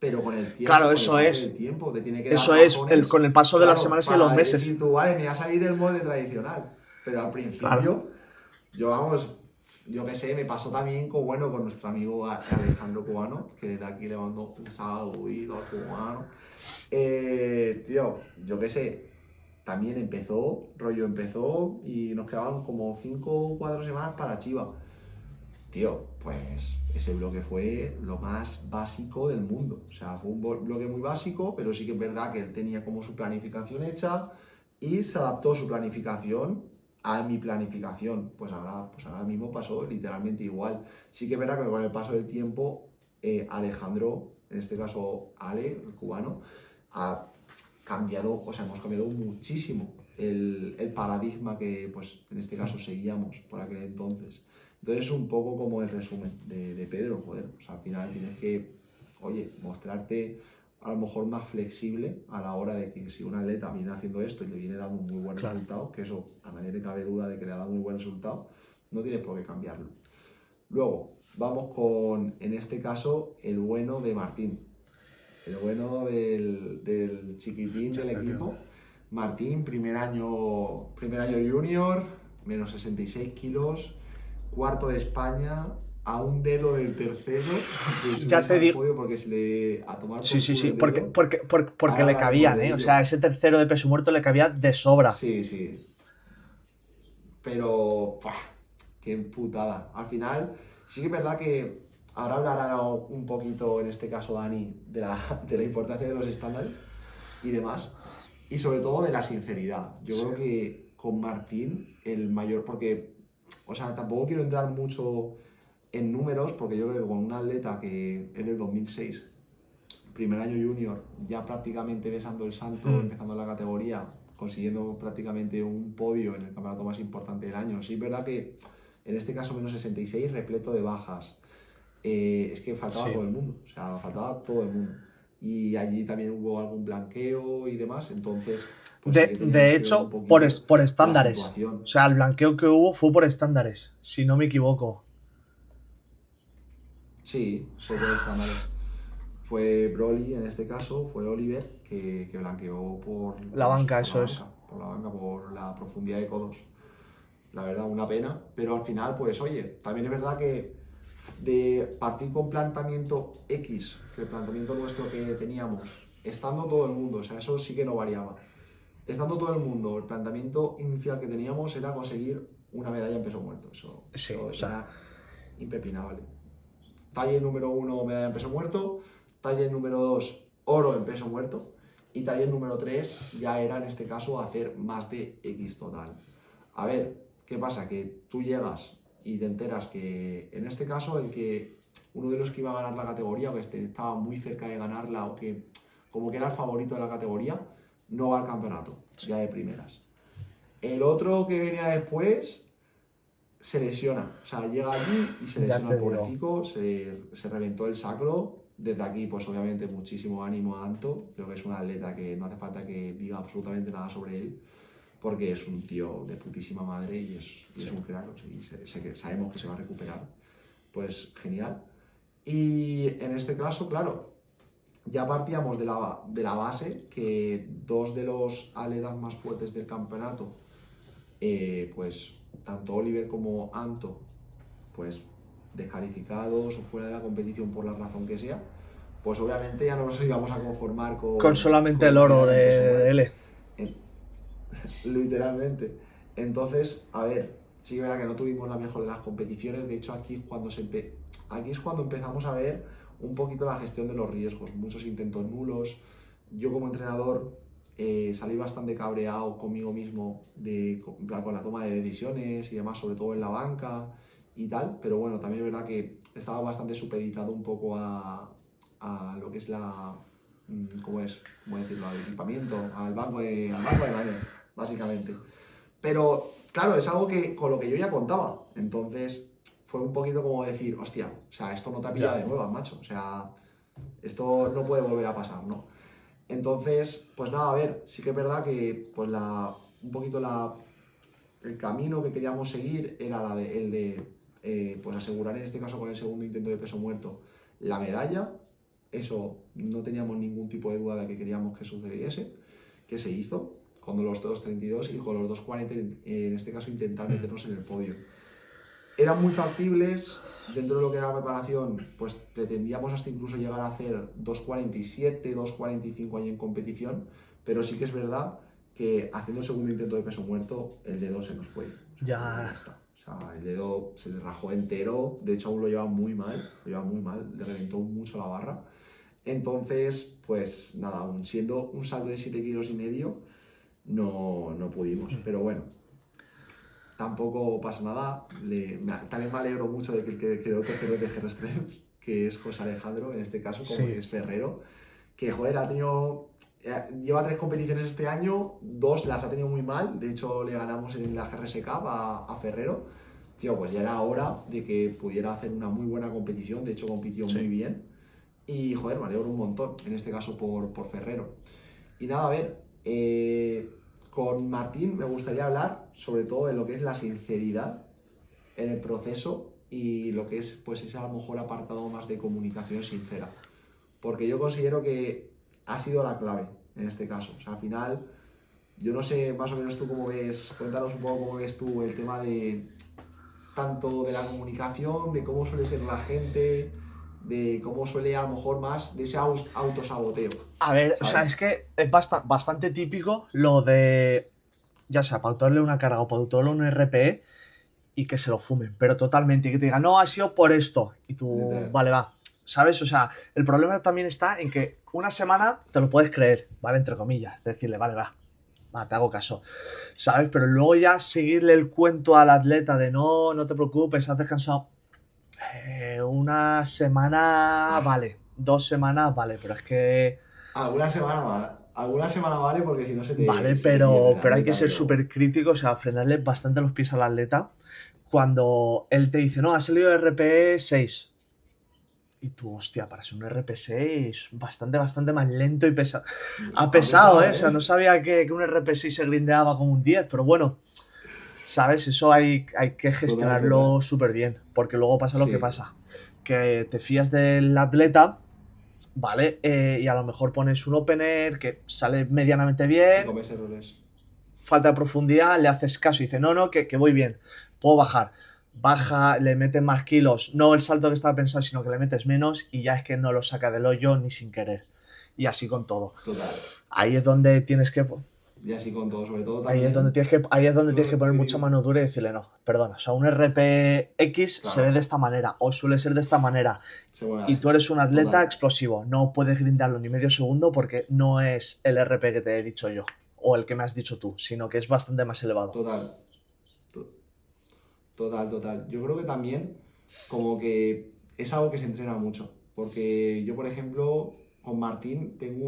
Pero Claro, con el paso del tiempo, te tiene que dar eso es razones, con el paso de las claro, semanas y de los para meses. decir tú, vale, me voy a salir del molde tradicional. Pero al Claro. principio yo, vamos, yo qué sé, me pasó también con nuestro amigo Alejandro Cubano, que desde aquí le mando un saludito al cubano. Tío, yo qué sé, también empezó y nos quedaban como 5 o 4 semanas para Chiva. tío, pues ese bloque fue lo más básico del mundo. O sea, fue un bloque muy básico, pero sí que es verdad que él tenía como su planificación hecha y se adaptó su planificación a mi planificación. Pues ahora mismo pasó literalmente igual. Sí que es verdad que con el paso del tiempo, Alejandro, en este caso Ale, el cubano, ha cambiado, o sea, hemos cambiado muchísimo el paradigma que, pues, en este caso seguíamos por aquel entonces. Entonces es un poco como el resumen de Pedro, joder, o sea, al final tienes que, oye, mostrarte a lo mejor más flexible a la hora de que si un atleta viene haciendo esto y le viene dando un muy buen resultado, que eso a nadie le cabe duda de que le ha dado muy buen resultado, no tienes por qué cambiarlo. Luego, vamos con, en este caso, el bueno de Martín. El bueno del chiquitín del equipo. Martín, primer año junior, menos 66 kilos, cuarto de España, a un dedo del tercero. Ya te digo. Porque se le a tomar por Sí, culo el dedo. porque le cabían, ¿eh? O sea, ese tercero de peso muerto le cabía de sobra. Sí. Pero, ¡pah! Qué putada. Al final, sí que es verdad que ahora hablará un poquito, en este caso Dani, de la importancia de los estándares y demás. Y sobre todo de la sinceridad. Yo creo que con Martín, el mayor, porque, o sea, tampoco quiero entrar mucho en números, porque yo creo que con un atleta que es del 2006, primer año junior, ya prácticamente besando el santo, empezando la categoría, consiguiendo prácticamente un podio en el campeonato más importante del año. Sí, es verdad que en este caso menos 66, repleto de bajas. Es que faltaba todo el mundo, o sea, faltaba todo el mundo. Y allí también hubo algún blanqueo y demás, entonces... Pues de hecho, por estándares. O sea, el blanqueo que hubo fue por estándares, si no me equivoco. Sí, fue por estándares. Fue Broly, en este caso, fue Oliver, que blanqueó por la banca, por la banca, por la profundidad de codos. La verdad, una pena, pero al final, pues oye, también es verdad que de partir con planteamiento X, que el planteamiento nuestro que teníamos, estando todo el mundo, o sea, eso sí que no variaba. Estando todo el mundo, el planteamiento inicial que teníamos era conseguir una medalla en peso muerto. Eso era impepinable. Talle número 1, medalla en peso muerto. Talle número 2, oro en peso muerto. Y talle número 3 ya era, en este caso, hacer más de X total. A ver, ¿qué pasa? Que tú llegas y te enteras que, en este caso, uno de los que iba a ganar la categoría, o que estaba muy cerca de ganarla, o que como que era el favorito de la categoría, no va al campeonato, ya de primeras. El otro que venía después se lesiona, o sea, llega allí y se lesiona el pobrecito, se reventó el sacro. Desde aquí, pues obviamente muchísimo ánimo a Anto, creo que es un atleta que no hace falta que diga absolutamente nada sobre él, porque es un tío de putísima madre y es un crack, y sabemos que se va a recuperar, pues genial. Y en este caso, claro, ya partíamos de la base que dos de los atletas más fuertes del campeonato, pues tanto Oliver como Anto, pues descalificados o fuera de la competición por la razón que sea, pues obviamente ya no nos íbamos a conformar con solamente el oro de L. Literalmente. Entonces, a ver, sí que es verdad que no tuvimos la mejor de las competiciones. De hecho, aquí es cuando empezamos a ver un poquito la gestión de los riesgos. Muchos intentos nulos. Yo como entrenador salí bastante cabreado conmigo mismo con la toma de decisiones y demás, sobre todo en la banca y tal. Pero bueno, también es verdad que estaba bastante supeditado un poco a lo que es ¿cómo decirlo? Al equipamiento, al banco de baño, básicamente. Pero, claro, es algo con lo que yo ya contaba. Entonces, fue un poquito como decir, hostia, o sea, esto no te ha pillado de nuevas, macho. O sea, esto no puede volver a pasar, ¿no? Entonces, pues nada, a ver, sí que es verdad que pues el camino que queríamos seguir era el de pues asegurar, en este caso con el segundo intento de peso muerto, la medalla. Eso no teníamos ningún tipo de duda de que queríamos que sucediese, que se hizo con los 2.32 y con los 2.40, en este caso intentar meternos en el podio. Eran muy factibles dentro de lo que era la preparación, pues pretendíamos hasta incluso llegar a hacer 2.47, 2.45 ahí en competición, pero sí que es verdad que haciendo el segundo intento de peso muerto, el de 2 se nos fue. Ya está. O sea, el dedo se le rajó entero, de hecho aún lo lleva muy mal, le reventó mucho la barra. Entonces, pues nada, aún siendo un salto de 7,5 kilos, no pudimos. Pero bueno, tampoco pasa nada. También me alegro mucho de que el que quedó tercero de Extreme, que es José Alejandro, en este caso, como Sí. es Ferrero, que joder, lleva 3 competiciones este año, 2 las ha tenido muy mal, de hecho le ganamos en la GRS Cup a Ferrero. Tío, pues ya era hora de que pudiera hacer una muy buena competición, de hecho compitió muy Sí. bien. Y joder, me alegro un montón, en este caso por Ferrero. Y nada, a ver, con Martín me gustaría hablar sobre todo de lo que es la sinceridad en el proceso y lo que es pues ese a lo mejor apartado más de comunicación sincera. Porque yo considero que ha sido la clave en este caso. O sea, al final, yo no sé más o menos tú cómo ves, cuéntanos un poco cómo ves tú el tema de tanto de la comunicación, de cómo suele ser la gente, de cómo suele a lo mejor más de ese autosaboteo, A ver, o sea, ¿sabes? es que es bastante típico lo de, ya sea pautarle una carga o pautarle un RPE y que se lo fumen, pero totalmente, y que te digan, no, ha sido por esto, y tú, Literal. vale, va, ¿sabes? O sea, el problema también está en que una semana te lo puedes creer, ¿vale? Entre comillas, decirle, vale, va, te hago caso, ¿sabes? Pero luego ya seguirle el cuento al atleta de no te preocupes, has descansado. Una semana, Ah, vale, 2 semanas, vale, pero es que alguna semana vale porque si no vale, se te pierde el pero hay que atleta, ser pero súper crítico, o sea, frenarle bastante los pies al atleta cuando él te dice, no, ha salido RP 6. Y tú, hostia, para ser un RP6, bastante más lento y pesado. Ha ha pesado, ¿eh? pesado, O sea, no ¿eh? sabía que un RP6 se grindeaba como un 10, pero bueno, ¿sabes? Eso hay que Total, gestionarlo total. súper bien, porque luego pasa lo que Sí, pasa, que te fías del atleta, ¿vale? Y a lo mejor pones un opener que sale medianamente y bien, comes errores. falta de profundidad, le haces caso y dice, no, que voy bien, puedo bajar. Baja, le metes más kilos, no el salto que estaba pensado, sino que le metes menos y ya es que no lo saca del hoyo ni sin querer. Y así con todo. Total. Ahí es donde tienes que Y así con todo, sobre todo ahí es donde también, tienes que ahí es donde yo tienes que lo poner que mucha digo, mano dura y decirle no, perdona, o sea, un RPX se ve de claro, esta manera o suele ser de esta manera se mueve y tú así. eres un atleta Total, explosivo, no puedes grindarlo ni medio segundo porque no es el RP que te he dicho yo o el que me has dicho tú, sino que es bastante más elevado. total, to- total. Yo creo que también como que es algo que se entrena mucho. Porque yo, por ejemplo, con Martín tengo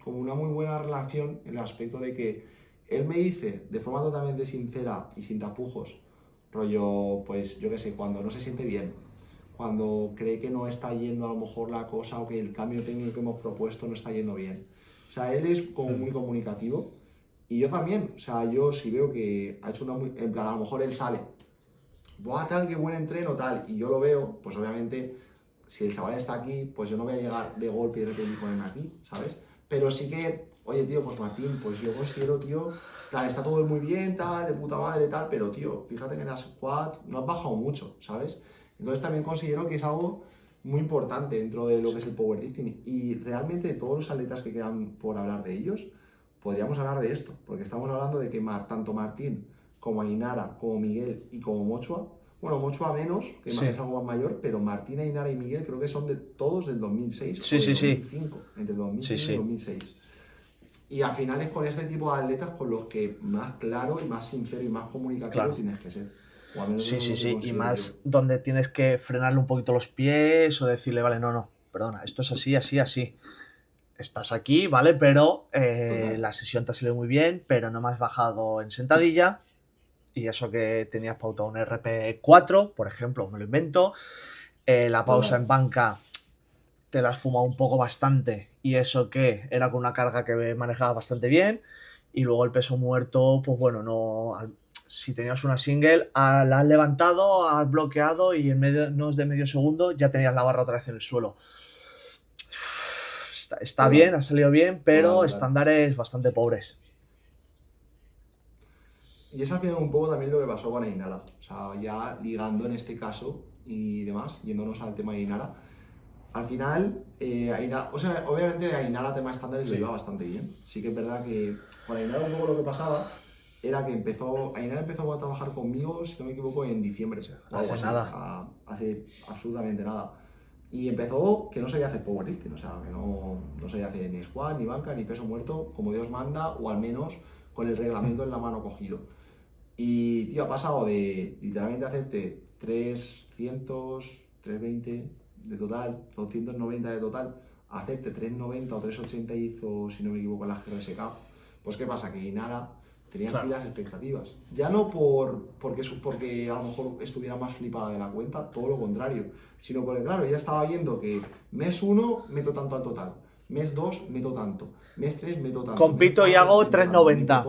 como una muy buena relación en el aspecto de que él me dice de forma totalmente sincera y sin tapujos, rollo, pues yo qué sé, cuando no se siente bien, cuando cree que no está yendo a lo mejor la cosa o que el cambio técnico que hemos propuesto no está yendo bien. O sea, él es como Hmm. muy comunicativo y yo también. O sea, yo si veo que ha hecho una muy... En plan, a lo mejor él sale, ¡buah, tal, qué buen entreno, tal! Y yo lo veo, pues obviamente, si el chaval está aquí, pues yo no voy a llegar de golpe y de repente ponerme aquí, ¿sabes? Pero sí que, oye, tío, pues Martín, pues yo considero, tío, claro, está todo muy bien, tal, de puta madre, tal, pero, tío, fíjate que en la squad no has bajado mucho, ¿sabes? Entonces también considero que es algo muy importante dentro de lo que es el powerlifting. Y realmente de todos los atletas que quedan por hablar de ellos, podríamos hablar de esto, porque estamos hablando de que tanto Martín como Ainara, como Miguel y como Mochua, bueno, Mochua menos, que es Sí, algo más mayor, pero Martín, Ainara y Miguel creo que son todos del 2006 o sí, del sí, sí, 2005, entre el sí, 2005 y el sí, 2006. Y al final es con este tipo de atletas con los que más claro y más sincero y más comunicativo claro. tienes que ser. O al menos Sí, eso es sí, lo que sí. Y considero yo. más donde tienes que frenarle un poquito los pies o decirle, vale, no, perdona, esto es así, así, así. Estás aquí, ¿vale? Pero Total. la sesión te ha salido muy bien, pero no me has bajado en sentadilla. Y eso que tenías pautado un RP4, por ejemplo, me lo invento. La pausa en Total. banca te la has fumado un poco bastante. Y eso que era con una carga que manejaba bastante bien. Y luego el peso muerto, pues bueno, no. Si tenías una single, la has levantado, has bloqueado y en menos de medio segundo ya tenías la barra otra vez en el suelo. Está bien, Total. ha salido bien, pero Total. estándares bastante pobres. Y es al final un poco también lo que pasó con Ainara. O sea, ya ligando en este caso y demás, yéndonos al tema de Ainara. Al final, Ainara, o sea, obviamente Ainara tema estándares lo Sí, iba bastante bien. Sí que es verdad que con Ainara un poco lo que pasaba era que Ainara empezó a trabajar conmigo, si no me equivoco, en diciembre. No hace nada. Hace absolutamente nada. Y empezó que no sabía hacer powerlifting, o sea, que no sabía hacer ni squat, ni banca, ni peso muerto, como Dios manda, o al menos con el reglamento en la mano cogido. Y, tío, ha pasado de literalmente hacerte 300, 320 de total, 290 de total, a hacerte 390 o 380 hizo, si no me equivoco, en la GRSK. Pues, ¿qué pasa? Que Inara tenía aquí las expectativas. Ya no porque a lo mejor estuviera más flipada de la cuenta, todo lo contrario, sino porque, claro, ella estaba viendo que mes 1 meto tanto al total, mes 2 meto tanto, mes 3 meto tanto. Compito y hago 390.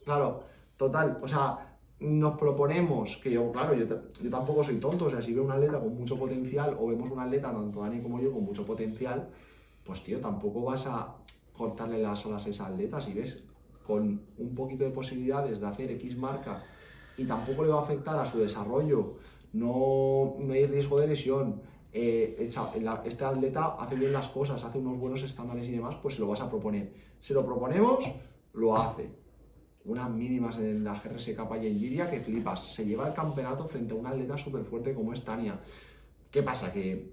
Claro, total, o sea, nos proponemos, que yo, claro, yo tampoco soy tonto, o sea, si veo un atleta con mucho potencial o vemos un atleta, tanto Dani como yo, con mucho potencial, pues, tío, tampoco vas a cortarle las alas a esa atleta si ves con un poquito de posibilidades de hacer X marca y tampoco le va a afectar a su desarrollo, no hay riesgo de lesión, este atleta hace bien las cosas, hace unos buenos estándares y demás, pues se lo vas a proponer. Si lo proponemos, lo hace. Unas mínimas en la GRSK y en Giria que flipas. Se lleva el campeonato frente a una atleta súper fuerte como es Tania. ¿Qué pasa? Que,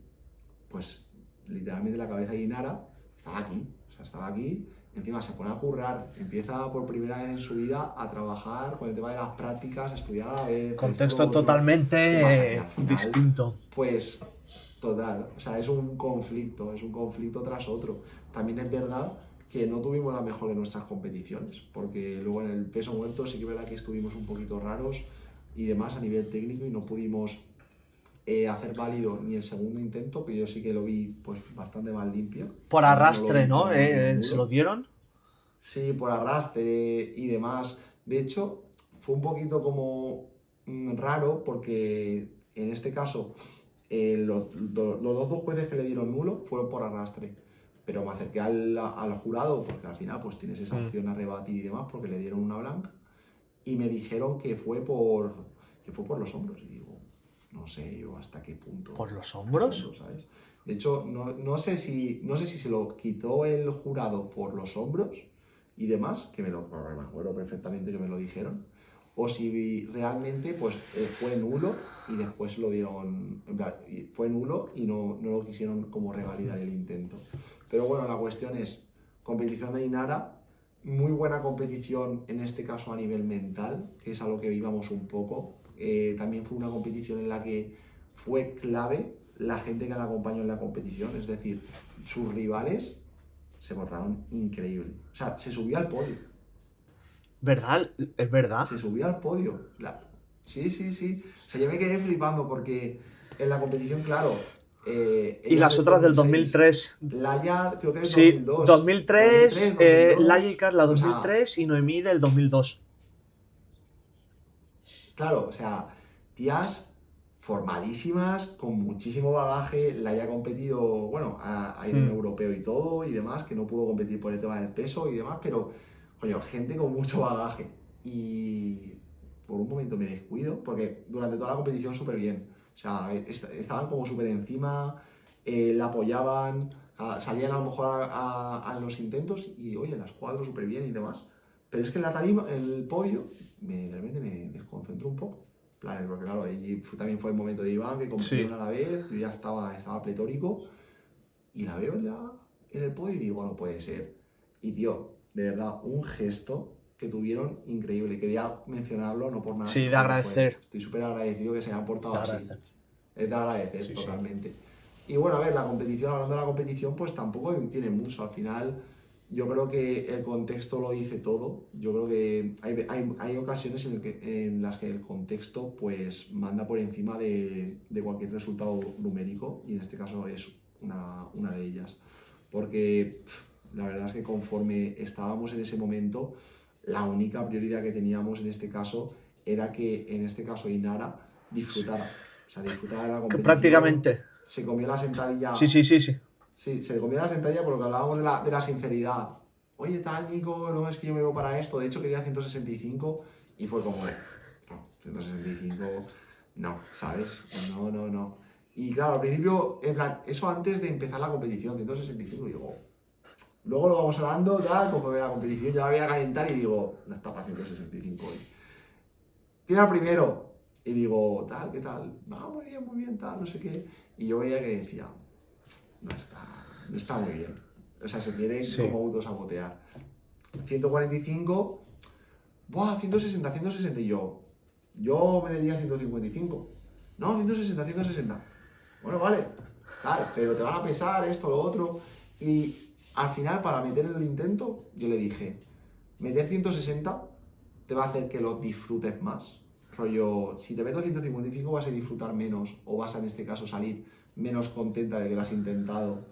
pues, literalmente la cabeza de Inara estaba aquí. O sea, estaba aquí. Encima se pone a currar, empieza por primera vez en su vida a trabajar con el tema de las prácticas, a estudiar a la vez. Contexto totalmente distinto. Pues, total, o sea, es un conflicto tras otro. También es verdad que no tuvimos la mejor de nuestras competiciones, porque luego en el peso muerto sí que es verdad que estuvimos un poquito raros y demás a nivel técnico y no pudimos hacer válido ni el segundo intento, que yo sí que lo vi pues bastante más limpio. Por arrastre, ¿no? ¿Se lo dieron? Sí, por arrastre y demás. De hecho, fue un poquito como raro porque en este caso los dos jueces que le dieron nulo fueron por arrastre. Pero me acerqué al jurado porque al final pues tienes esa opción a rebatir y demás porque le dieron una blanca y me dijeron que fue por los hombros. Y digo, no sé yo hasta qué punto. ¿Por los hombros? ¿Sabes? De hecho, no sé si se lo quitó el jurado por los hombros y demás, que me acuerdo perfectamente que me lo dijeron, o si realmente pues fue nulo y después lo dieron, en plan, fue nulo y no lo quisieron como revalidar el intento. Pero bueno, la cuestión es, competición de Inara, muy buena competición en este caso a nivel mental, que es a lo que íbamos un poco. También fue una competición en la que fue clave la gente que la acompañó en la competición, es decir, sus rivales se portaron increíble. O sea, se subió al podio. ¿Verdad? ¿Es verdad? Se subió al podio. Sí. O sea, yo me quedé flipando porque en la competición, claro... y las otras del 2003. Laia, creo que es sí, 2002. 2003, Laia y Carla 2003 o sea, y Noemí del 2002. Claro, o sea, tías formadísimas, con muchísimo bagaje. Laia ha competido, bueno, a ir en europeo y todo y demás, que no pudo competir por el tema del peso y demás, pero, coño, gente con mucho bagaje. Y por un momento me descuido, porque durante toda la competición súper bien. O sea, estaban como súper encima, la apoyaban, salían a lo mejor a los intentos y, oye, las cuadro súper bien y demás. Pero es que en la tarima, en el podio, realmente me desconcentró un poco. Porque claro, allí también fue el momento de Iván, que compitieron a la vez, yo ya estaba pletórico, y la veo en el podio y digo, no puede ser. Y tío, de verdad, un gesto que tuvieron increíble. Quería mencionarlo, no por nada. Sí, de agradecer. Estoy súper agradecido que se hayan portado así. Es de agradecer, sí, totalmente. Sí. Y bueno, a ver, la competición, hablando de la competición, pues tampoco tiene mucho. Al final, yo creo que el contexto lo dice todo. Yo creo que hay ocasiones en las que el contexto pues manda por encima de cualquier resultado numérico, y en este caso es una de ellas. Porque la verdad es que conforme estábamos en ese momento, la única prioridad que teníamos en este caso era que, en este caso, Inara disfrutara. O sea, disfrutara de la competición. Que prácticamente. Se comió la sentadilla. Sí. Sí, se comió la sentadilla por lo que hablábamos de la sinceridad. Oye, tal, Nico, no es que yo me veo para esto. De hecho, quería 165 y fue como, no, 165, no, ¿sabes? No. Y claro, al principio, en plan, eso antes de empezar la competición, 165, digo, Luego lo vamos hablando, tal, conforme la competición, yo la voy a calentar y digo, no está para 165 hoy. Tira primero. Y digo, tal, ¿qué tal? No, muy bien, tal, no sé qué. Y yo veía que decía, no está muy bien. O sea, se quiere como autosabotear. 145, ¡buah! 160, 160. Y yo me diría 155. No, 160, 160. Bueno, vale, tal, pero te van a pesar esto, lo otro. Y al final, para meter el intento, yo le dije, meter 160 te va a hacer que lo disfrutes más. Rollo, si te meto 155 vas a disfrutar menos, o vas a, en este caso, salir menos contenta de que lo has intentado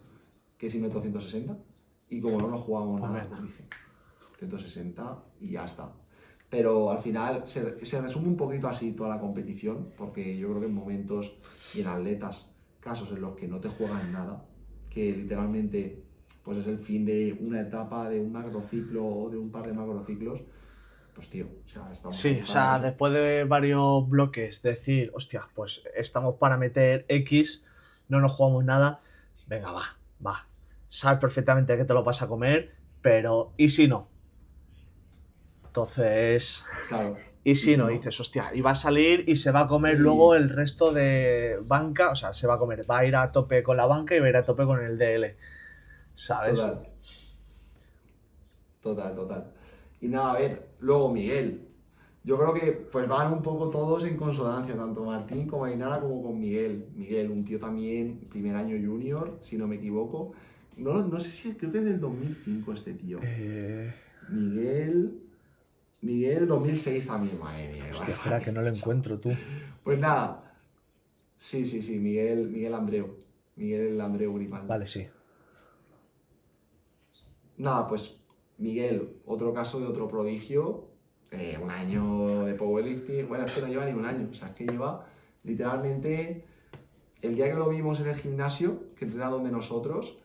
que si meto 160. Y como no nos jugamos nada, pues dije 160 y ya está. Pero al final se resume un poquito así toda la competición, porque yo creo que en momentos y en atletas, casos en los que no te juegan nada, que literalmente pues es el fin de una etapa, de un macrociclo o de un par de macrociclos, pues tío, o sea, estamos... Sí, o sea, después de varios bloques decir, hostia, pues estamos para meter X, no nos jugamos nada, venga, va. Sabes perfectamente que te lo vas a comer, pero ¿y si no? Entonces, claro, y si no, dices, hostia, y va a salir y se va a comer luego el resto de banca, o sea, se va a comer, va a ir a tope con la banca y va a ir a tope con el DL, ¿sabes? Total. Y nada, a ver, luego Miguel. Yo creo que pues van un poco todos en consonancia, tanto Martín como Ainara como con Miguel. Miguel, un tío también, primer año junior, si no me equivoco. No sé si, creo que es del 2005 este tío. Miguel 2006 también, madre mía. Hostia, espera que no lo encuentro tú. Pues nada, sí, Miguel Andreu. Miguel Andreu Grimaldi. Vale, sí. Nada, pues Miguel, otro caso de otro prodigio. Un año de powerlifting. Bueno, es que no lleva ni un año. O sea, es que lleva literalmente. El día que lo vimos en el gimnasio, que entrena donde nosotros,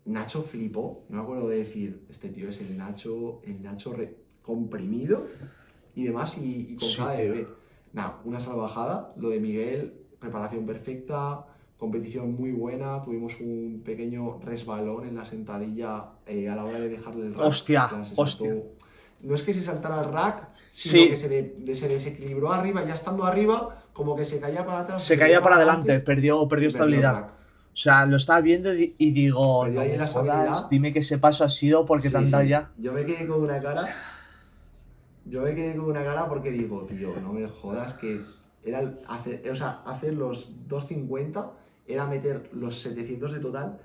Nacho flipó. No me acuerdo de decir, este tío es el Nacho comprimido y demás, y con cara de bebé. Nada, una salvajada. Lo de Miguel, preparación perfecta, competición muy buena. Tuvimos un pequeño resbalón en la sentadilla a la hora de dejarle el rack. Hostia. No es que se saltara el rack, sino que se desequilibró arriba, ya estando arriba, como que se caía para atrás. Se caía para adelante, perdió estabilidad. O sea, lo estaba viendo y digo, no me jodas, dime que ese paso ha sido porque te han dado ya. Yo me quedé con una cara porque digo, tío, no me jodas que era hacer los 250 era meter los 700 de total,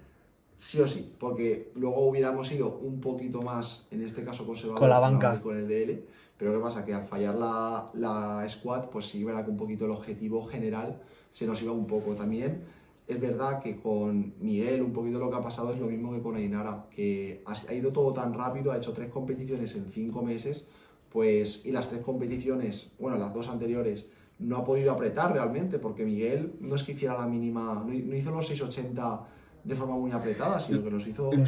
sí o sí, porque luego hubiéramos ido un poquito más, en este caso conservador, con la banca, con el DL, pero ¿qué pasa? Que al fallar la squat, pues sí, verá que un poquito el objetivo general se nos iba un poco también. Es verdad que con Miguel un poquito lo que ha pasado es lo mismo que con Ainara, que ha ido todo tan rápido, ha hecho 3 competiciones en 5 meses, pues, y las 3 competiciones, bueno, las 2 anteriores, no ha podido apretar realmente, porque Miguel no es que hiciera la mínima, no hizo los 680 de forma muy apretada, sino que los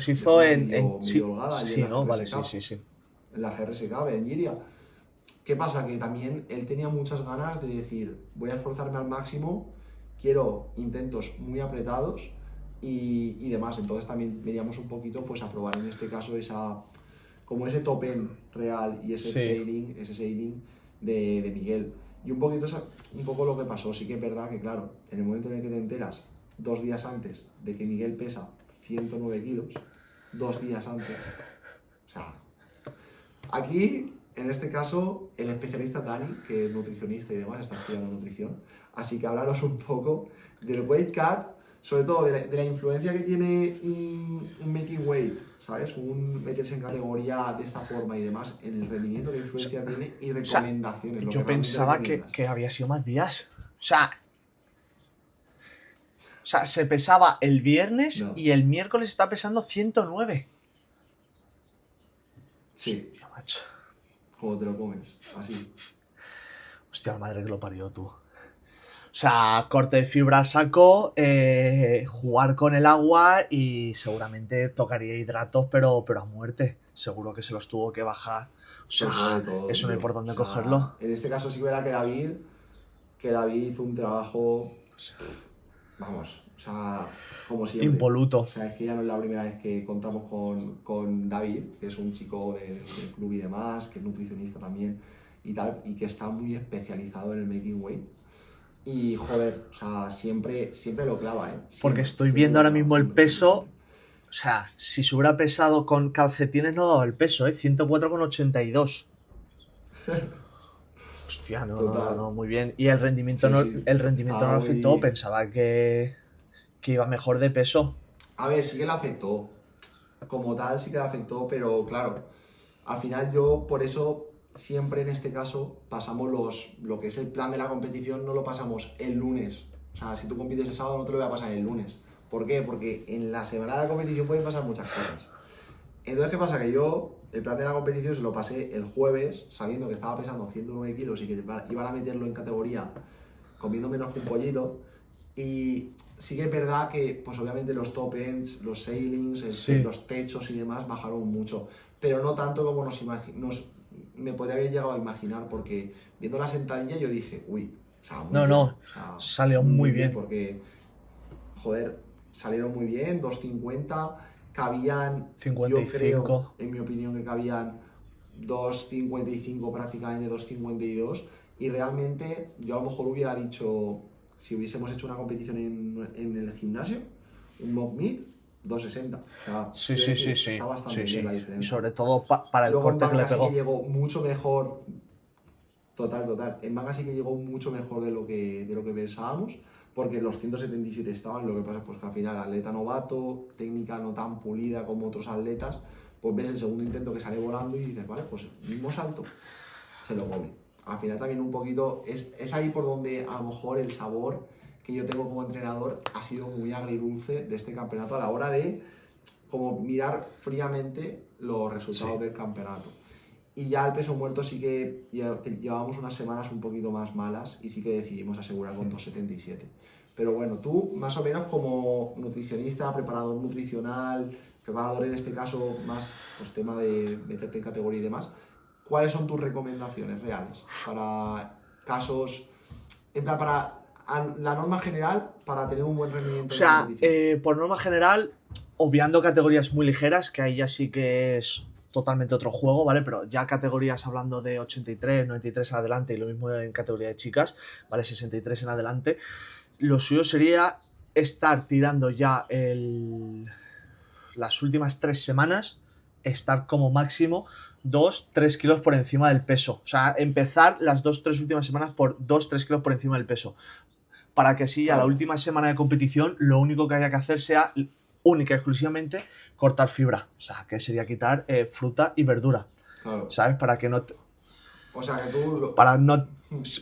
hizo en holgada, sí, ¿no? Vale, sí. En la GRSK, en Giria. ¿Qué pasa? Que también él tenía muchas ganas de decir, voy a esforzarme al máximo, quiero intentos muy apretados y demás. Entonces también veníamos un poquito pues a probar en este caso como ese top end real y ese sailing de Miguel. Y un poco lo que pasó. Sí que es verdad que, claro, en el momento en el que te enteras 2 días antes de que Miguel pesa 109 kilos, 2 días antes, o sea, aquí, en este caso, el especialista Dani, que es nutricionista y demás, está estudiando nutrición, así que hablaros un poco del weight cut, sobre todo de la influencia que tiene un making weight, ¿sabes? Un meterse en categoría de esta forma y demás, en el rendimiento, qué influencia tiene y recomendaciones. Yo pensaba que había sido más días. O sea, se pesaba el viernes y el miércoles está pesando 109. Sí. Hostia, macho. ¿Cómo te lo comes? Así. Hostia, madre que lo parió, tú. O sea, corte de fibra a saco, jugar con el agua y seguramente tocaría hidratos, pero a muerte. Seguro que se los tuvo que bajar. O sea, eso no hay por dónde cogerlo. En este caso sí verá que David hizo un trabajo, vamos, o O sea, como siempre. Impoluto. O sea, es que ya no es la primera vez que contamos con David, que es un chico del club y demás, que es nutricionista también y tal, y que está muy especializado en el making weight. Y joder, o sea, siempre lo clava, ¿eh? Siempre, Porque estoy siempre viendo lo ahora clava, mismo el siempre, peso. siempre. O sea, si se hubiera pesado con calcetines no daba el peso, 104,82. Hostia, Total. muy bien. Y el rendimiento Sí, no, sí. el rendimiento no Estaba lo afectó, muy... pensaba que iba mejor de peso. A ver, sí que le afectó. Como tal, sí que le afectó, pero claro, al final yo por eso siempre en este caso pasamos lo que es el plan de la competición, no lo pasamos el lunes. O sea, si tú compites el sábado no te lo voy a pasar el lunes. ¿Por qué? Porque en la semana de la competición pueden pasar muchas cosas. Entonces, ¿qué pasa? Que yo el plan de la competición se lo pasé el jueves, sabiendo que estaba pesando 109 kilos y que iban a meterlo en categoría comiendo menos que un pollito. Y sí que es verdad que, pues obviamente los top ends, los sailings, Sí. los techos y demás bajaron mucho, pero no tanto como me podría haber llegado a imaginar, porque viendo la sentadilla yo dije, uy, o sea, muy bien, No, o sea, salió muy, muy muy bien, bien. porque, joder, salieron muy bien, 250, cabían, yo creo, 55. en mi opinión, que cabían 2,55 prácticamente, 2,52 y realmente yo a lo mejor hubiera dicho, si hubiésemos hecho una competición en el gimnasio, un mock meet, 2,60. O sea, Sí, quiero sí, sí, decir, está sí. bastante Sí, bien la sí. Y diferencia. sobre todo para el Luego en corte que le manga sí que pegó. llegó mucho mejor, total, total. En manga sí que llegó mucho mejor de lo que pensábamos, porque los 177 estaban, lo que pasa pues que al final atleta novato, técnica no tan pulida como otros atletas, pues ves el segundo intento que sale volando y dices, vale, pues mismo salto, se lo come. Al final también un poquito, es ahí por donde a lo mejor el sabor que yo tengo como entrenador ha sido muy agridulce de este campeonato a la hora de como mirar fríamente los resultados Sí. del campeonato. Y ya el peso muerto sí que llevábamos unas semanas un poquito más malas y sí que decidimos asegurar con 2,77. Pero bueno, tú más o menos como nutricionista, preparador nutricional, preparador en este caso más pues tema de meterte en categoría y demás, ¿cuáles son tus recomendaciones reales para casos, en plan para la norma general para tener un buen O rendimiento en sea, competición? por norma general, obviando categorías muy ligeras, que ahí ya sí que es totalmente otro juego, ¿vale? Pero ya categorías hablando de 83, 93 en adelante y lo mismo en categoría de chicas, ¿vale? 63 en adelante, lo suyo sería estar tirando ya las últimas 3 semanas, estar como máximo 2-3 kilos por encima del peso. O sea, empezar las 2-3 últimas semanas por 2-3 kilos por encima del peso. Para que así a la Claro, última semana de competición lo único que haya que hacer sea única y exclusivamente cortar fibra. O sea, que sería quitar fruta y verdura. claro. ¿Sabes? Para que no... O sea que tú... Para no,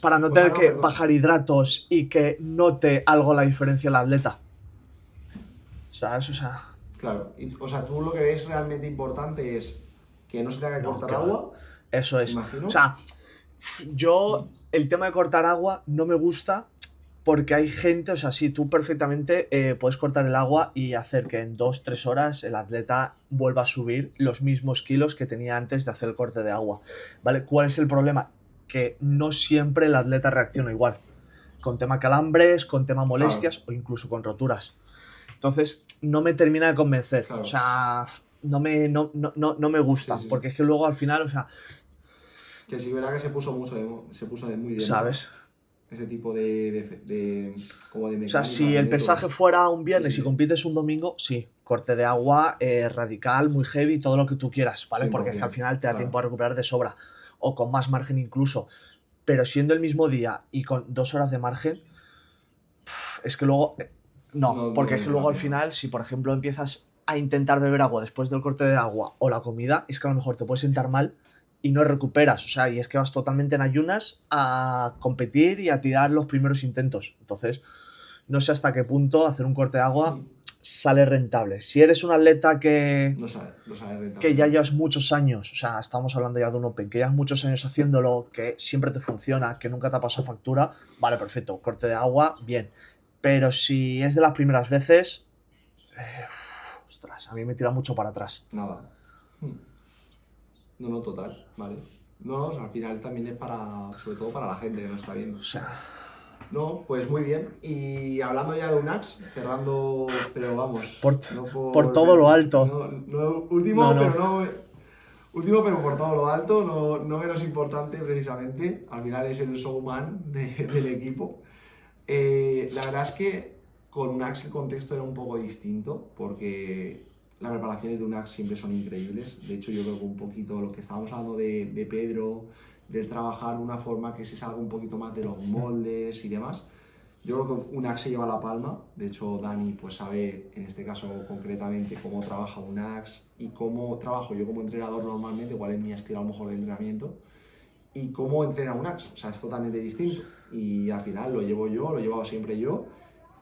para no O sea, tener no, que perdón. bajar hidratos y que note algo la diferencia el atleta. ¿Sabes? O sea... Claro, o sea, tú lo que ves realmente importante es que no se tenga que No, cortar que va. agua, Eso es. O imagino. sea, yo el tema de cortar agua no me gusta porque hay gente, o sea, sí, tú perfectamente puedes cortar el agua y hacer que en 2-3 horas el atleta vuelva a subir los mismos kilos que tenía antes de hacer el corte de agua, ¿vale? ¿Cuál es el problema? Que no siempre el atleta reacciona igual, con tema calambres, con tema Claro, molestias o incluso con roturas. Entonces, no me termina de convencer, o claro. sea, no me Sí, gusta, sí, sí. porque es que luego al final, o sea, Que sí, verá que se puso muy de moda ¿sabes? ese tipo como de O sea, mecánicas, si de el pesaje métodos. fuera un Sí, viernes y sí, compites un domingo, sí, corte de agua radical, muy heavy, todo lo que tú quieras, ¿vale? Porque es que al 100%. final te da tiempo Claro, a recuperar de sobra o con más margen incluso. Pero siendo el mismo día y con 2 horas de margen, es que luego... no, no, no porque es que merece la luego al pena. final, si por ejemplo empiezas a intentar beber agua después del corte de agua o la comida, es que a lo mejor te puedes sentar mal y no recuperas. O sea, y es que vas totalmente en ayunas a competir y a tirar los primeros intentos. Entonces, no sé hasta qué punto hacer un corte de agua sale rentable. Si eres un atleta No sabe que ya rentabilizar. llevas muchos años, o sea, estamos hablando ya de un Open, que llevas muchos años haciéndolo, que siempre te funciona, que nunca te ha pasado factura, vale, perfecto, corte de agua, bien. Pero si es de las primeras veces, ostras, a mí me tira mucho para atrás. Nada. No, no, total, vale. No, no, o sea, al final también es sobre todo para la gente que no está viendo. O sea, No, pues muy bien. Y hablando ya de Unax, cerrando, pero vamos, Por, no por por. todo lo alto. No, Último, pero no. no. Último, pero por todo lo alto, no menos importante precisamente. Al final es el showman del equipo. La verdad es que con Unax el contexto era un poco distinto, porque las preparaciones de Unax siempre son increíbles. De hecho, yo creo que un poquito lo que estábamos hablando de Pedro, del trabajar de una forma que se salga un poquito más de los moldes y demás. Yo creo que Unax se lleva la palma. De hecho, Dani pues sabe, en este caso concretamente, cómo trabaja Unax y cómo trabajo yo como entrenador normalmente, cuál es mi estilo a lo mejor de entrenamiento y cómo entrena Unax. O sea, es totalmente distinto. Y al final lo llevo yo, lo he llevado siempre yo.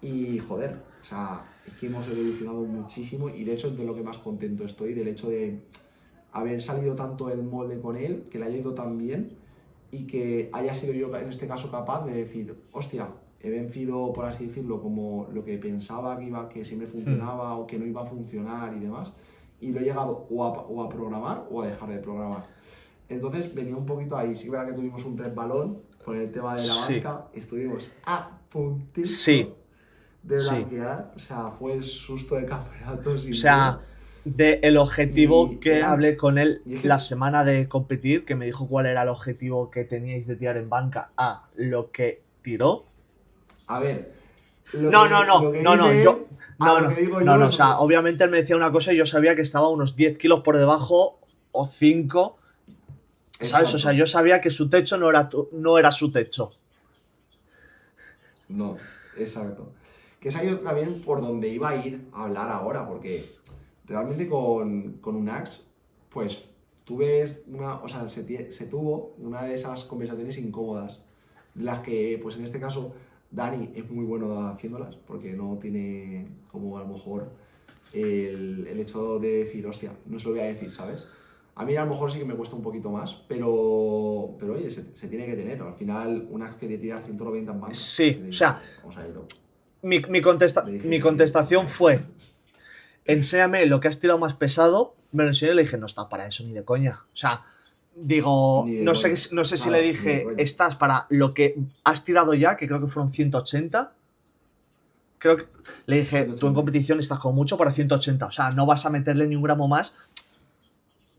Y joder, o sea, es que hemos evolucionado muchísimo y de hecho es de lo que más contento estoy, del hecho de haber salido tanto el molde con él, que le haya ido tan bien y que haya sido yo en este caso capaz de decir, hostia, he vencido, por así decirlo, como lo que pensaba que siempre funcionaba o que no iba a funcionar y demás, y lo he llegado o a programar o a dejar de programar. Entonces venía un poquito ahí, sí, verdad que tuvimos un resbalón con el tema de la Sí, banca, estuvimos a puntito sí, de sí. blanquear, o sea, fue el susto del campeonato O sin duda. sea, de el objetivo Y que era, hablé con él y es la que, semana de competir, que me dijo cuál era el objetivo que teníais de tirar en banca, a lo que tiró. a ver, No, no, no, lo que no, no, dice yo. él, a No, lo que no, digo no, yo no. O es sea, otra. obviamente él me decía una cosa y yo sabía que estaba unos 10 kilos por debajo o 5. ¿Sabes? O sea, Exacto, yo sabía que su techo no era su techo. no, exacto. Que es ahí también por donde iba a ir a hablar ahora, porque realmente con Unax, pues tú ves una, o sea, se tuvo una de esas conversaciones incómodas, las que, pues en este caso, Dani es muy bueno haciéndolas, porque no tiene como a lo mejor el hecho de decir, hostia, no se lo voy a decir, ¿sabes? A mí a lo mejor sí que me cuesta un poquito más, pero oye, se tiene que tener. Al final, Unax quería tirar 190 en banca. Le Sí, o sea, dije, vamos a irlo. Le mi dije, vamos a contestación ir. fue: enséñame lo que has tirado más pesado. Me lo enseñó y le dije, no está para eso ni de coña. O sea, digo, Ni de coña. no sé si le Claro, ni de dije, coña. estás para lo que has tirado ya, que creo que fueron 180. Creo que le dije, tú en 180. competición estás con mucho para 180. O sea, no vas a meterle ni un gramo más.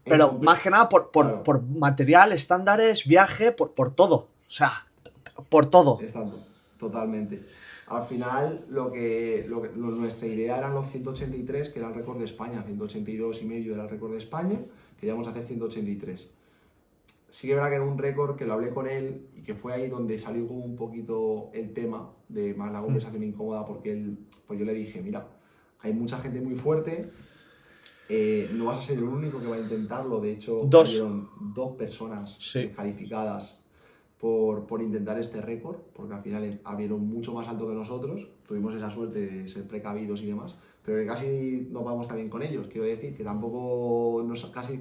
En Pero más que nada claro, por material, estándares, viaje, por todo. O sea, por todo. estando, totalmente. Al final, nuestra idea eran los 183, que era el récord de España. 182 y medio era el récord de España. Queríamos hacer 183. Sí que es verdad que era un récord que lo hablé con él y que fue ahí donde salió como un poquito el tema de más la conversación incómoda porque él, pues yo le dije, mira, hay mucha gente muy fuerte, no vas a ser el único que va a intentarlo. De hecho, Dos. cayeron 2 personas Sí. descalificadas por intentar este récord, porque al final abrieron mucho más alto que nosotros. Tuvimos esa suerte de ser precavidos y demás, pero que casi nos vamos también con ellos. Quiero decir que tampoco casi